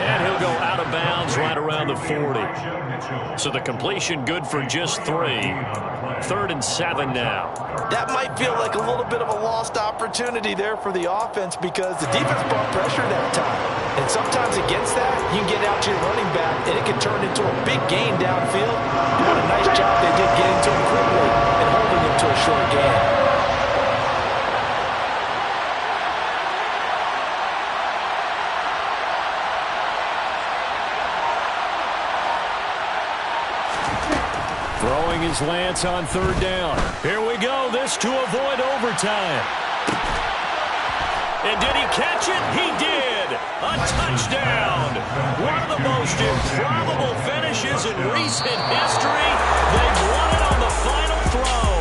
And he'll go out of bounds right around the 40. So the completion good for just 3. 3rd and 7 now. That might feel like a little bit of a lost opportunity there for the offense because the defense brought pressure that time. And sometimes against that, you can get out to your running back, and it can turn into a big gain downfield. What a nice job they did getting to him quickly and holding him to a short gain. Throwing his Lance on 3rd down. Here we go. This to avoid overtime. And did he catch it? He did. A touchdown. One of the most improbable finishes in recent history. They've won it on the final throw.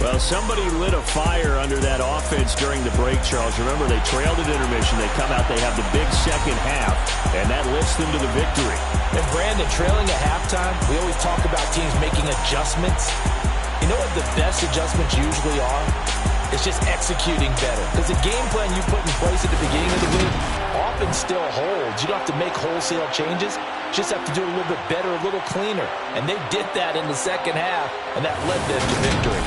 Well, somebody lit a fire under that offense during the break, Charles. Remember, they trailed at intermission. They come out, they have the big second half, and that lifts them to the victory. And Brandon, trailing at halftime, we always talk about teams making adjustments. You know what the best adjustments usually are? It's just executing better. Because the game plan you put in place at the beginning of the week often still holds. You don't have to make wholesale changes. Just have to do it a little bit better, a little cleaner. And they did that in the second half, and that led them to victory.